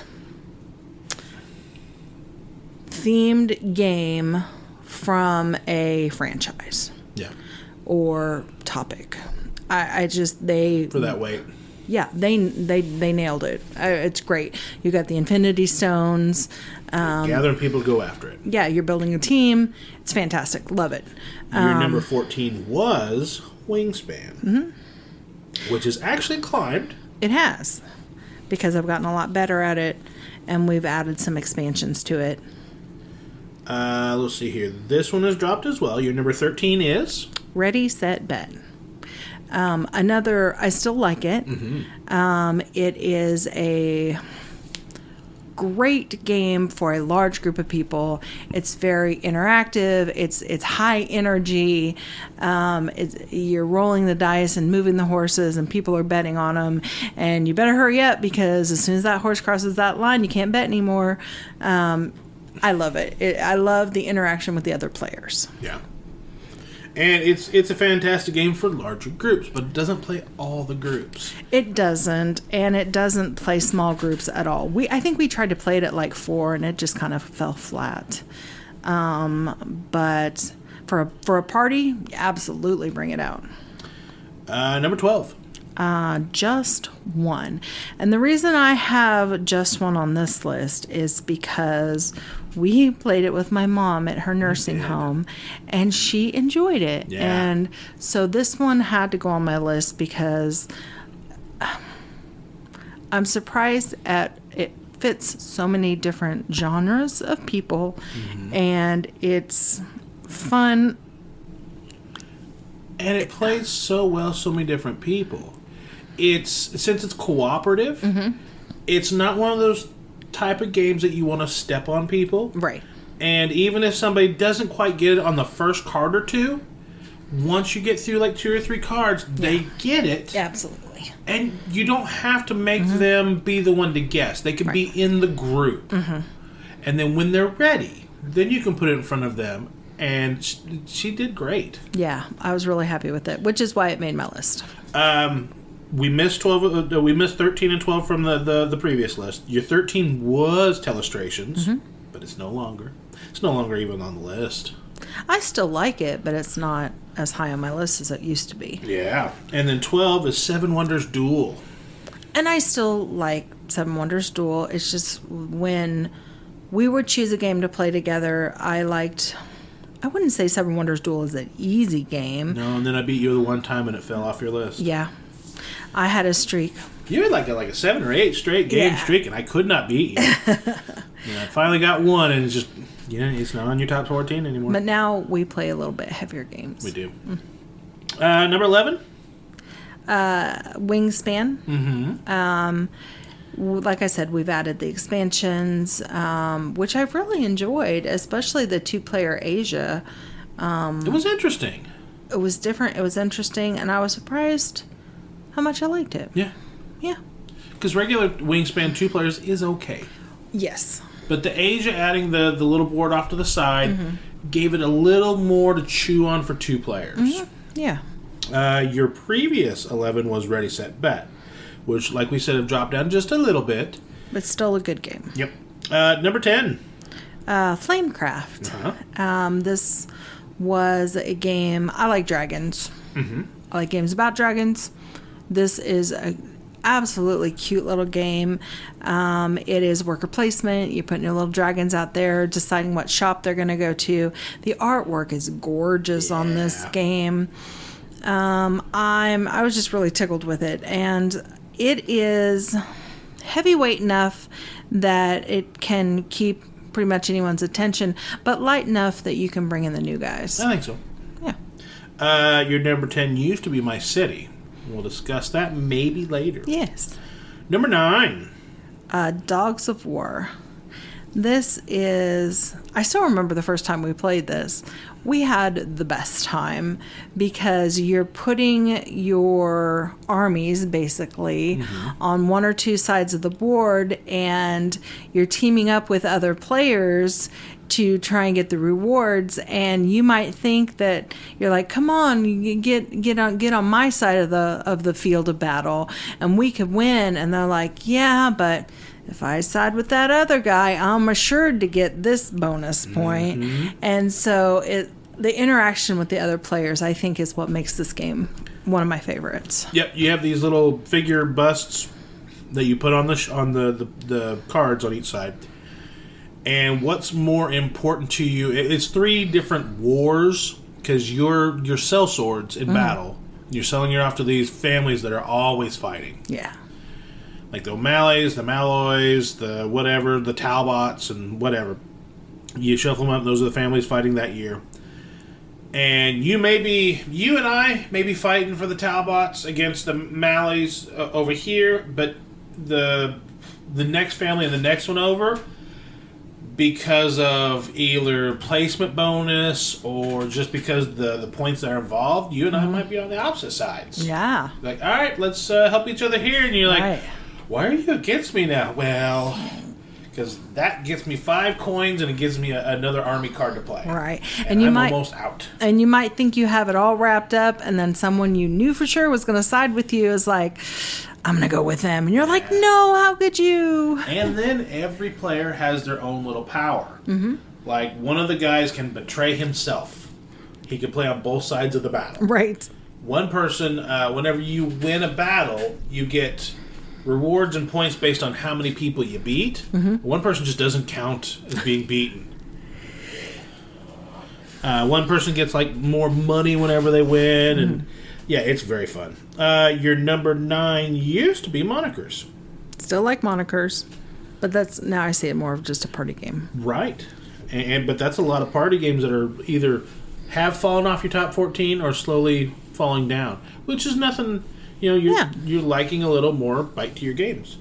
themed game from a franchise. Yeah. Or topic. I just, they... For that weight. Yeah, they nailed it. It's great. You got the Infinity Stones. Gathering people to go after it. Yeah, you're building a team. It's fantastic. Love it. Your number 14 was Wingspan, which has actually climbed. It has, because I've gotten a lot better at it, and we've added some expansions to it. Let's see here. This one has dropped as well. Your number 13 is? Ready, Set, Bet. I still like it. Mm-hmm. It is a great game for a large group of people. It's very interactive. It's high energy. You're rolling the dice and moving the horses, and people are betting on them. And you better hurry up, because as soon as that horse crosses that line, you can't bet anymore. I love it. I love the interaction with the other players. Yeah. And it's a fantastic game for larger groups, but it doesn't play all the groups. It doesn't, and it doesn't play small groups at all. I think we tried to play it at like 4, and it just kind of fell flat. But for a party, absolutely bring it out. Number 12. Just one. And the reason I have just one on this list is because we played it with my mom at her nursing home, and she enjoyed it. Yeah. And so this one had to go on my list because I'm surprised at it fits so many different genres of people, and it's fun. And it plays so well so many different people. Since it's cooperative, it's not one of those type of games that you want to step on people. Right. And even if somebody doesn't quite get it on the first card or two, once you get through like 2 or 3 cards, they get it. Absolutely. And you don't have to make them be the one to guess. They can be in the group. And then when they're ready, then you can put it in front of them. And she did great. Yeah, I was really happy with it, which is why it made my list. We missed 12. We missed 13 and 12 from the previous list. Your 13 was Telestrations, but it's no longer. It's no longer even on the list. I still like it, but it's not as high on my list as it used to be. Yeah, and then 12 is Seven Wonders Duel. And I still like Seven Wonders Duel. It's just when we would choose a game to play together, I wouldn't say Seven Wonders Duel is an easy game. No, and then I beat you the one time and it fell off your list. Yeah. I had a streak. You had like a 7 or 8 straight game streak, and I could not beat you. I finally got one, and it's just, it's not on your top 14 anymore. But now we play a little bit heavier games. We do. Number 11? Wingspan. Like I said, we've added the expansions, which I've really enjoyed, especially the 2-player Asia. It was interesting. It was different. It was interesting, and I was surprised how much I liked it. Yeah. Yeah. Because regular Wingspan 2 players is okay. Yes. But the Asia adding the little board off to the side gave it a little more to chew on for 2 players. Yeah. Your previous 11 was Ready, Set, Bet, which, like we said, have dropped down just a little bit. But still a good game. Yep. Number 10. Flamecraft. This was a game. I like dragons. I like games about dragons. This is a absolutely cute little game. It is worker placement. You're putting your little dragons out there, deciding what shop they're going to go to. The artwork is gorgeous on this game. I was just really tickled with it, and it is heavyweight enough that it can keep pretty much anyone's attention, but light enough that you can bring in the new guys. I think so. Yeah. Your number 10 used to be My City. We'll discuss that maybe later. Yes. Number 9. Dogs of War. This is... I still remember the first time we played this. We had the best time because you're putting your armies, basically, on 1 or 2 sides of the board, and you're teaming up with other players to try and get the rewards. And you might think that you're like, come on, you get on my side of the field of battle, and we could win. And they're like, yeah, but if I side with that other guy, I'm assured to get this bonus point. And so the interaction with the other players, I think, is what makes this game one of my favorites. Yep, you have these little figure busts that you put on the cards on each side. And what's more important to you? It's 3 different wars because you're sellswords in battle. You're selling your off to these families that are always fighting. Yeah. Like the O'Malleys, the Malloys, the whatever, the Talbots, and whatever. You shuffle them up. Those are the families fighting that year. And you and I may be fighting for the Talbots against the Malleys over here, but the next family and the next one over, because of either placement bonus or just because the points that are involved, you and I might be on the opposite sides. Yeah. Like, all right, let's help each other here. And you're like, why are you against me now? Well, Because that gets me 5 coins and it gives me another army card to play. Right. And I'm almost out. And you might think you have it all wrapped up, and then someone you knew for sure was going to side with you is like, I'm going to go with them. And you're like, no, how could you? And then every player has their own little power. Mm-hmm. Like, one of the guys can betray himself. He can play on both sides of the battle. Right. One person, whenever you win a battle, you get rewards and points based on how many people you beat. Mm-hmm. One person just doesn't count as being beaten. One person gets like more money whenever they win, and yeah, it's very fun. Your number 9 used to be monikers. Still like monikers, but that's now I see it more of just a party game. Right, but that's a lot of party games that are either have fallen off your top 14 or slowly falling down, which is nothing. You know, you're liking a little more bite to your games.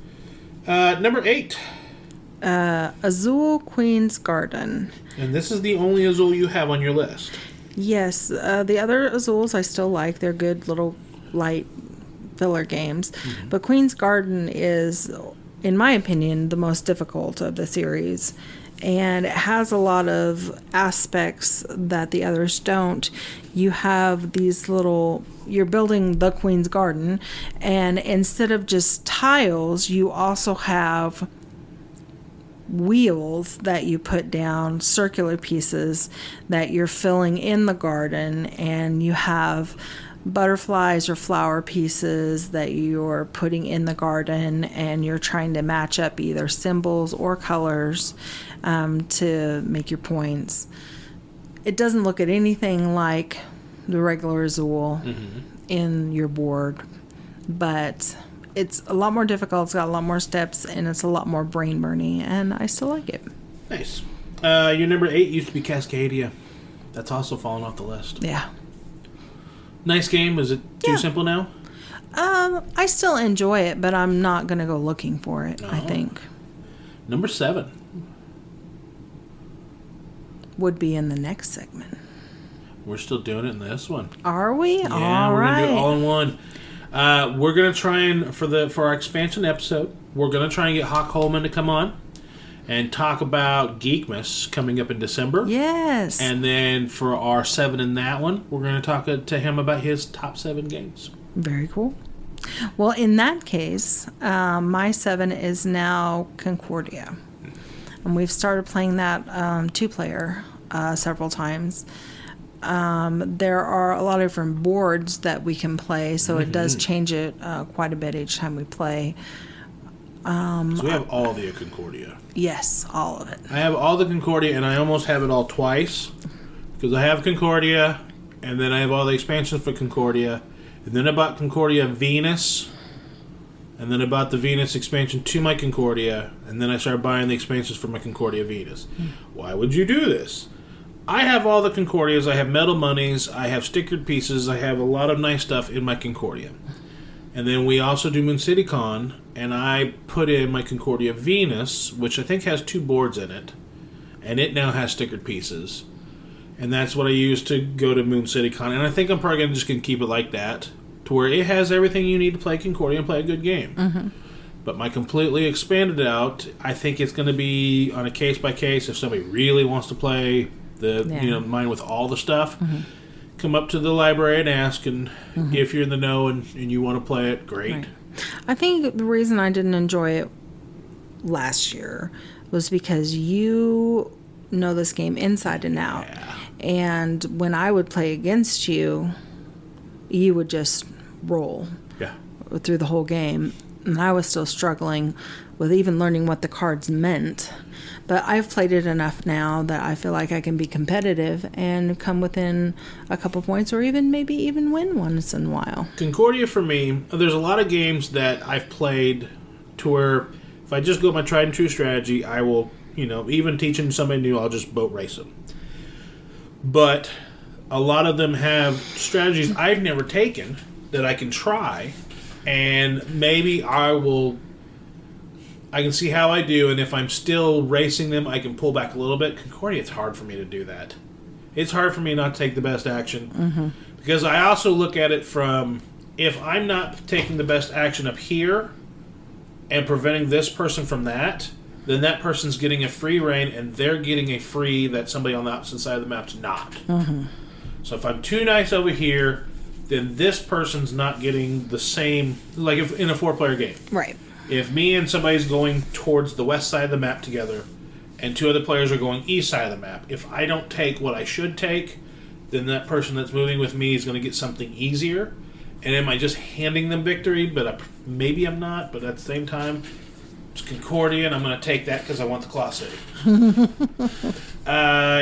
Number 8. Azul Queen's Garden. And this is the only Azul you have on your list. Yes. The other Azuls I still like. They're good little light filler games. Mm-hmm. But Queen's Garden is, in my opinion, the most difficult of the series. And it has a lot of aspects that the others don't. You have these little... You're building the Queen's Garden, and instead of just tiles, you also have wheels that you put down, circular pieces that you're filling in the garden, and you have butterflies or flower pieces that you're putting in the garden, and you're trying to match up either symbols or colors to make your points. It doesn't look at anything like the regular Azul in your board, but it's a lot more difficult. It's got a lot more steps, and it's a lot more brain burning, and I still like it. Nice. Your number 8 used to be Cascadia. That's also fallen off the list. Yeah. Nice game. Is it too simple now? I still enjoy it, but I'm not going to go looking for it, I think. Number 7. Would be in the next segment. We're still doing it in this one. Are we? Yeah, all we're right. gonna do it all in one. We're gonna try and for our expansion episode, we're gonna try and get Hawk Holman to come on and talk about Geekmas coming up in December. Yes. And then for our 7 in that one, we're gonna talk to him about his top 7 games. Very cool. Well, in that case, my 7 is now Concordia, and we've started playing that 2-player several times. There are a lot of different boards that we can play, so it does change it quite a bit each time we play. So we have all the Concordia. Yes, all of it. I have all the Concordia, and I almost have it all twice, because I have Concordia, and then I have all the expansions for Concordia, and then I bought Concordia Venus, and then I bought the Venus expansion to my Concordia, and then I started buying the expansions for my Concordia Venus. Why would you do this? I have all the Concordias. I have metal monies. I have stickered pieces. I have a lot of nice stuff in my Concordia. And then we also do Moon City Con, and I put in my Concordia Venus, which I think has 2 boards in it, and it now has stickered pieces. And that's what I use to go to Moon City Con. And I think I'm probably just going to keep it like that, to where it has everything you need to play Concordia and play a good game. Mm-hmm. But my completely expanded out, I think it's going to be on a case-by-case. If somebody really wants to play mine with all the stuff, come up to the library and ask, and if you're in the know and you want to play it, great. Right. I think the reason I didn't enjoy it last year was because you know this game inside and out. Yeah. And when I would play against you, you would just roll through the whole game. And I was still struggling with even learning what the cards meant. But I've played it enough now that I feel like I can be competitive and come within a couple points, or maybe even win once in a while. Concordia for me, there's a lot of games that I've played to where if I just go my tried and true strategy, I will, even teaching somebody new, I'll just boat race them. But a lot of them have strategies I've never taken that I can try, and maybe I can see how I do, and if I'm still racing them, I can pull back a little bit. Concordia, it's hard for me to do that. It's hard for me not to take the best action. Because I also look at it from, if I'm not taking the best action up here and preventing this person from that, then that person's getting a free reign, and they're getting a free that somebody on the opposite side of the map's not. Mm-hmm. So if I'm too nice over here, then this person's not getting the same, like if in a 4-player game. Right. If me and somebody's going towards the west side of the map together, and 2 other players are going east side of the map, if I don't take what I should take, then that person that's moving with me is going to get something easier. And am I just handing them victory? But maybe I'm not, but at the same time, it's Concordia, and I'm going to take that because I want the Claw City.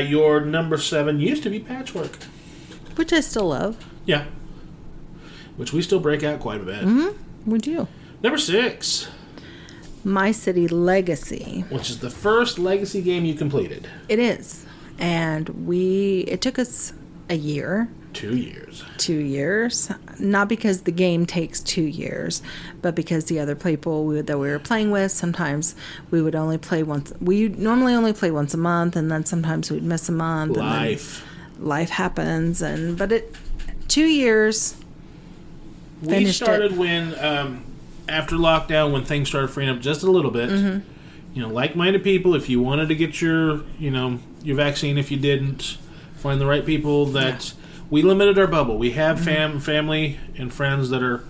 Your number 7 used to be Patchwork. Which I still love. Yeah. Which we still break out quite a bit. Mm-hmm. We do. Number 6. My City Legacy. Which is the first Legacy game you completed. It is. And it took us a year. 2 years. 2 years. Not because the game takes 2 years, but because the other people that we were playing with, sometimes we would only play once. We normally only play once a month, and then sometimes we'd miss a month. Life. And then life happens. But 2 years. We started when, after lockdown, when things started freeing up just a little bit. Mm-hmm. Like-minded people, if you wanted to get your vaccine, if you didn't, find the right people that... Yeah. We limited our bubble. We have family and friends that are,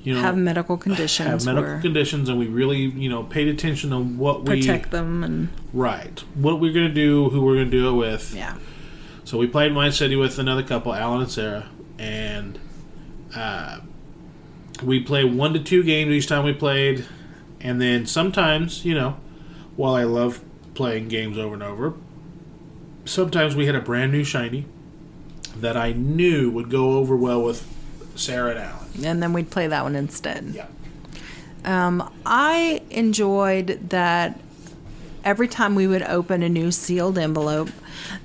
have medical conditions. Conditions, and we really, paid attention to what protect them and what we're going to do, who we're going to do it with. Yeah. So we played My City with another couple, Alan and Sarah, and we played 1 to 2 games each time we played, and then sometimes, while I love playing games over and over, sometimes we had a brand new shiny that I knew would go over well with Sarah and Alan. And then we'd play that one instead. Yeah. I enjoyed that every time we would open a new sealed envelope,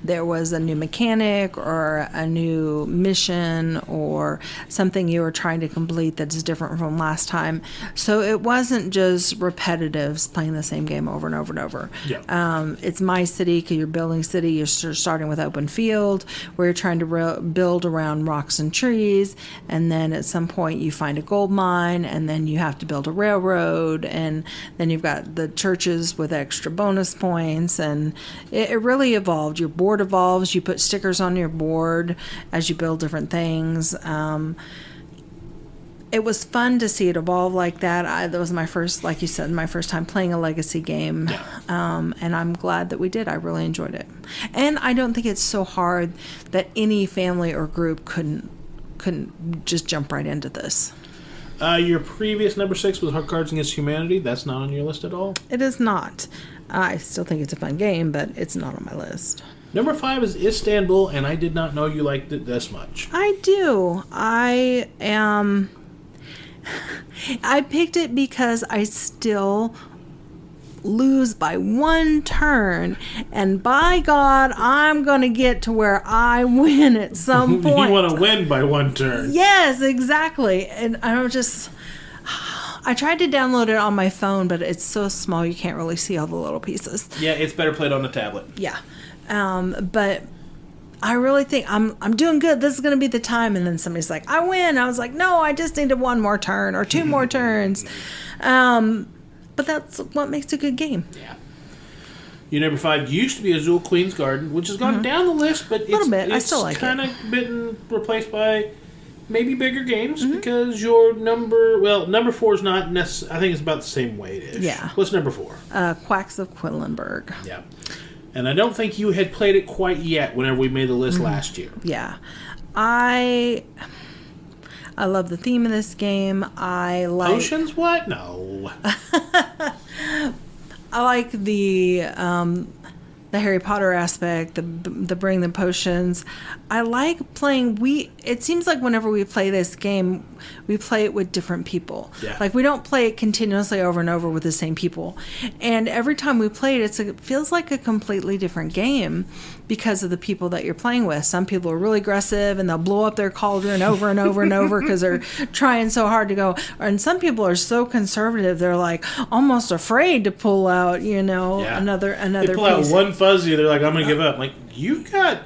there was a new mechanic or a new mission or something you were trying to complete that's different from last time. So it wasn't just repetitive, playing the same game over and over and over. Yeah. It's My City, because you're building city. You're starting with open field, where you're trying to build around rocks and trees, and then at some point you find a gold mine, and then you have to build a railroad, and then you've got the churches with extra bonus points, and it really evolved. Your board evolves. You put stickers on your board as you build different things. It was fun to see it evolve like that. That was my first, like you said, my first time playing a legacy game. Yeah. And I'm glad that we did. I really enjoyed it. And I don't think it's so hard that any family or group couldn't just jump right into this. Your previous number 6 was Hard Cards Against Humanity. That's not on your list at all? It is not. I still think it's a fun game, but it's not on my list. Number 5 is Istanbul, and I did not know you liked it this much. I do. I picked it because I still lose by 1 turn, and by God, I'm going to get to where I win at some point. You want to win by 1 turn. Yes, exactly. And I tried to download it on my phone, but it's so small you can't really see all the little pieces. Yeah, it's better played on the tablet. Yeah. But I really think I'm doing good. This is going to be the time. And then somebody's like, I win. I was like, no, I just needed 1 more turn or 2 more turns. But that's what makes a good game. Yeah. Your number 5 used to be Azul Queen's Garden, which has gone down the list, but I still like kind of been replaced by maybe bigger games because your number 4 is not necessarily, I think it's about the same weight-ish. Yeah. What's number 4? Quacks of Quedlinburg. Yeah. And I don't think you had played it quite yet whenever we made the list last year. Yeah. I love the theme of this game. I like... Potions? What? No. I like the Harry Potter aspect, the bring the potions. I like playing. It seems like whenever we play this game, we play it with different people. Yeah. Like we don't play it continuously over and over with the same people. And every time we play it, it feels like a completely different game because of the people that you're playing with. Some people are really aggressive and they'll blow up their cauldron over and over and over because they're trying so hard to go. And some people are so conservative, they're like almost afraid to pull out, another they pull piece. out one fuzzy, they're like, I'm going to give up. Like, you can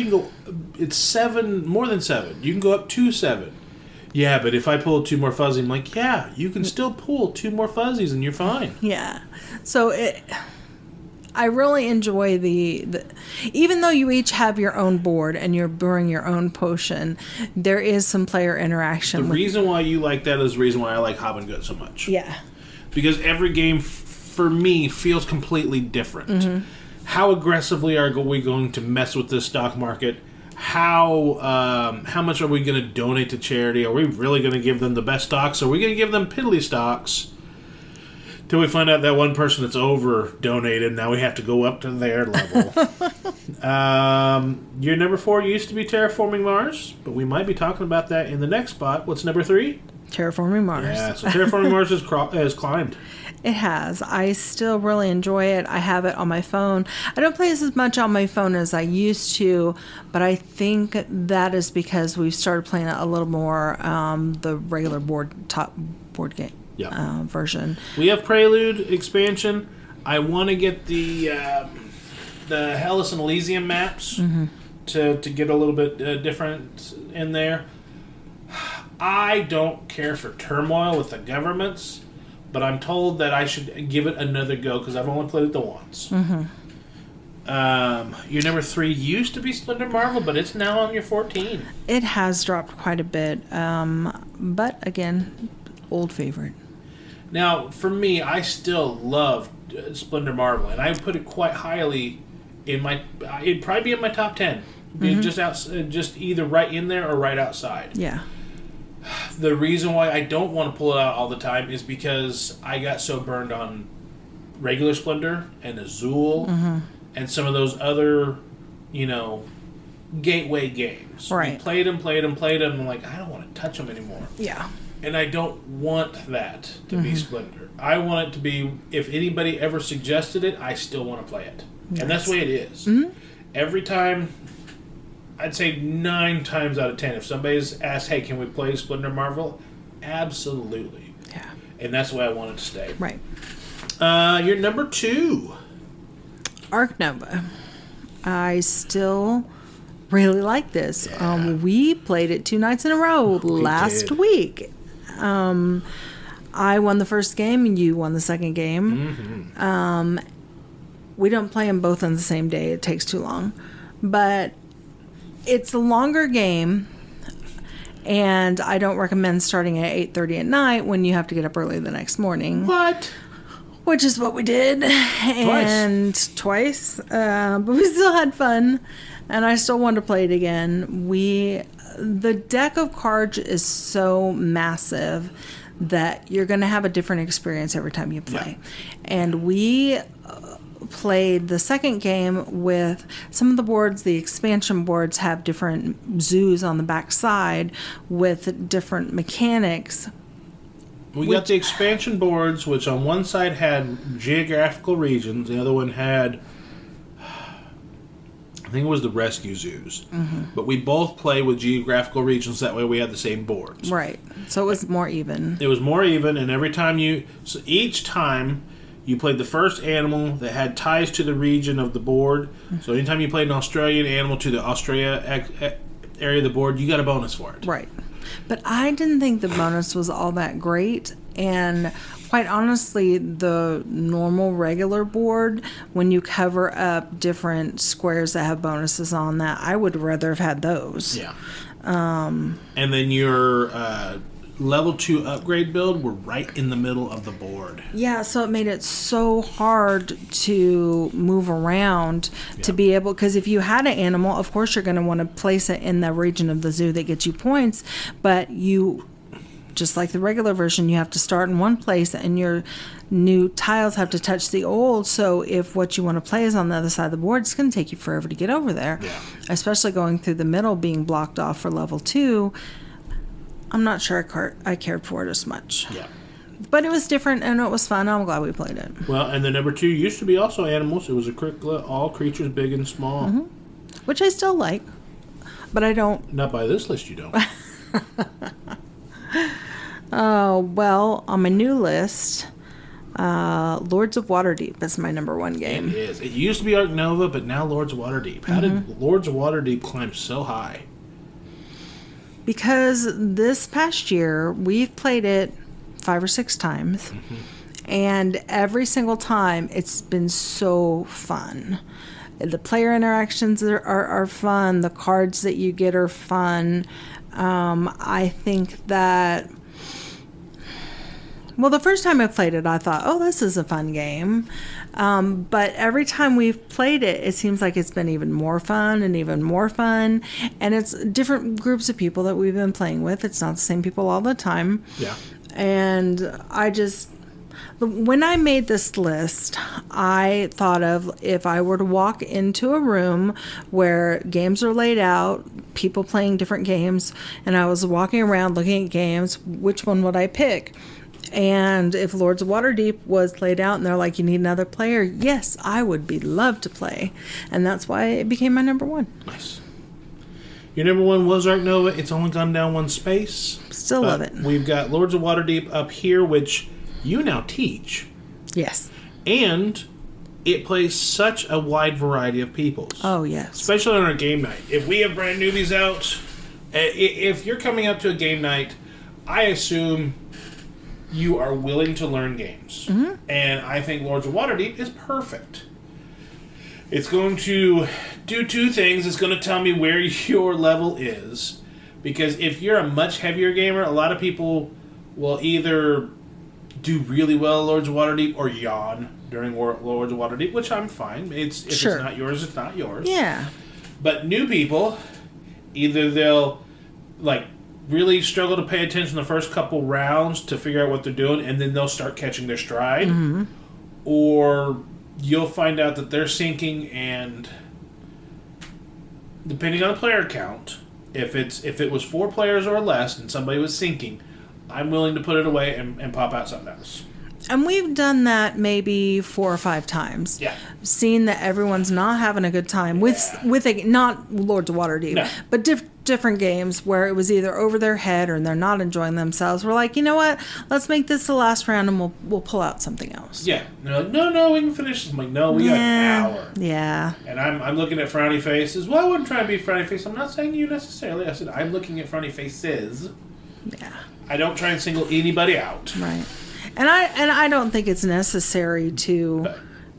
go, it's 7, more than 7. You can go up to 7. Yeah, but if I pull 2 more fuzzies, I'm like, yeah, you can still pull 2 more fuzzies and you're fine. Yeah. So I really enjoy the even though you each have your own board and you're brewing your own potion, there is some player interaction. The reason why you like that is the reason why I like Hob and Gut so much. Yeah. Because every game, for me, feels completely different. Mm-hmm. How aggressively are we going to mess with this stock market? How much are we going to donate to charity? Are we really going to give them the best stocks? Are we going to give them piddly stocks? Till we find out that one person that's over donated, now we have to go up to their level. Your number 4 used to be Terraforming Mars, but we might be talking about that in the next spot. What's number 3? Terraforming Mars. Yeah, so Terraforming Mars has climbed. It has. I still really enjoy it. I have it on my phone. I don't play as much on my phone as I used to, but I think that is because we've started playing it a little more the regular board game version. We have Prelude expansion. I want to get the Hellas and Elysium maps to get a little bit different in there. I don't care for turmoil with the governments, but I'm told that I should give it another go because I've only played it once. Your number 3 used to be Splendor Marvel, but it's now on your 14. It has dropped quite a bit, but again, old favorite. Now, for me, I still love Splendor Marvel, and I put it quite highly in my. It'd probably be in my top 10. Just either right in there or right outside. Yeah. The reason why I don't want to pull it out all the time is because I got so burned on regular Splendor and Azul and some of those other, gateway games. Right. We played them, and I'm like, I don't want to touch them anymore. Yeah. And I don't want that to be Splendor. I want it to be, if anybody ever suggested it, I still want to play it. Nice. And that's the way it is. Every time, I'd say 9 times out of 10, if somebody's asked, hey, can we play Splendor Marvel? Absolutely. Yeah. And that's the way I want it to stay. Right. Your number 2. ArkNova. I still really like this. Yeah. We played it 2 nights in a row last week. I won the first game and you won the second game. We don't play them both on the same day. It takes too long. But it's a longer game, and I don't recommend starting at 8:30 at night when you have to get up early the next morning. What? Which is what we did. Twice. But we still had fun, and I still want to play it again. The deck of cards is so massive that you're going to have a different experience every time you play. Yeah. And we played the second game with some of the boards. The expansion boards have different zoos on the back side with different mechanics. We got the expansion boards, which on one side had geographical regions, the other one had, I think it was the rescue zoos. But we both play with geographical regions, that way we had the same boards. Right. So it was more even. It was more even, and every time each time you played the first animal that had ties to the region of the board. So anytime you played an Australian animal to the Australia area of the board, you got a bonus for it. Right. But I didn't think the bonus was all that great. And quite honestly, the normal regular board, when you cover up different squares that have bonuses on that, I would rather have had those. Yeah. And then your level 2 upgrade build were right in the middle of the board. Yeah, so it made it so hard to move around to be able, because if you had an animal, of course you're going to want to place it in the region of the zoo that gets you points, but you, just like the regular version, you have to start in one place and your new tiles have to touch the old, so if what you want to play is on the other side of the board, it's going to take you forever to get over there. Yeah. Especially going through the middle, being blocked off for level 2. I'm not sure I cared for it as much. Yeah. But it was different and it was fun. I'm glad we played it. Well, and the number 2 used to be also animals. It was all creatures big and small. Which I still like. But I don't... Not by this list you don't. Oh, well, on my new list, Lords of Waterdeep is my number 1 game. It is. It used to be ArkNova, but now Lords of Waterdeep. How did Lords of Waterdeep climb so high? because this past year we've played it 5 or 6 times, and every single time it's been so fun. The player interactions are fun. The cards that you get are fun. I think that, well, the first time I played it, I thought, oh, this is a fun game. But every time we've played it, it seems like it's been even more fun and even more fun. And it's different groups of people that we've been playing with. It's not the same people all the time. Yeah. And when I made this list, I thought of if I were to walk into a room where games are laid out, people playing different games, and I was walking around looking at games, which one would I pick? And if Lords of Waterdeep was laid out and they're like, you need another player, yes, I would be love to play. And that's why it became my number 1. Nice. Your number 1 was ArkNova. It's only gone down 1 space. Still love it. We've got Lords of Waterdeep up here, which you now teach. Yes. And it plays such a wide variety of peoples. Oh, yes. Especially on our game night. If we have brand newbies out, if you're coming up to a game night, I assume you are willing to learn games. Mm-hmm. And I think Lords of Waterdeep is perfect. It's going to do 2 things. It's going to tell me where your level is. Because if you're a much heavier gamer, a lot of people will either do really well at Lords of Waterdeep or yawn during Lords of Waterdeep, which I'm fine. If sure. It's not yours, it's not yours. Yeah. But new people, either they'll really struggle to pay attention the first couple rounds to figure out what they're doing, and then they'll start catching their stride. Mm-hmm. Or you'll find out that they're sinking, and depending on the player count, if it was 4 players or less and somebody was sinking, I'm willing to put it away and pop out something else. And we've done that maybe 4 or 5 times. Yeah. Seen that everyone's not having a good time with not Lords of Waterdeep, no. but different games where it was either over their head or they're not enjoying themselves. We're like, you know what? Let's make this the last round and we'll pull out something else. Yeah. No, we can finish this. I'm like, no, we got an hour. Yeah. And I'm looking at frowny faces. Well, I wouldn't try to be frowny face. I'm not saying you necessarily. I said I'm looking at frowny faces. Yeah. I don't try and single anybody out. Right. And I don't think it's necessary to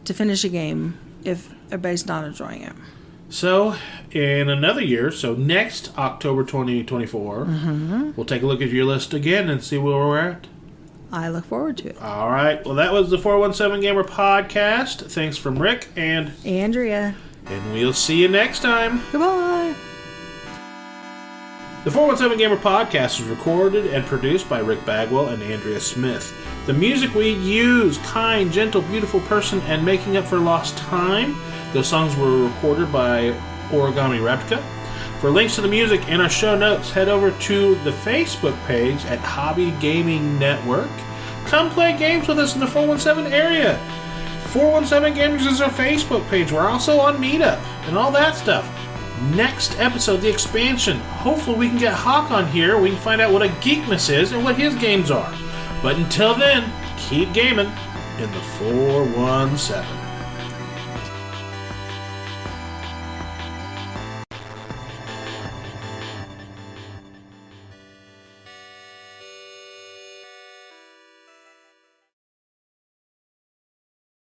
finish a game if everybody's not enjoying it. So, in another year, so next October 2024, we'll take a look at your list again and see where we're at. I look forward to it. All right. Well, that was the 417Gamer podcast. Thanks from Rick and Andrea. And we'll see you next time. Goodbye. The 417Gamer podcast is recorded and produced by Rick Bagwell and Andrea Smith. The music we use, Kind, Gentle, Beautiful Person, and Making Up for Lost Time. Those songs were recorded by Origami Replica. For links to the music and our show notes, head over to the Facebook page at Hobby Gaming Network. Come play games with us in the 417 area. 417 Gamers is our Facebook page. We're also on Meetup and all that stuff. Next episode, the expansion. Hopefully we can get Hawk on here. We can find out what a Geekness is and what his games are. But until then, keep gaming in the 417.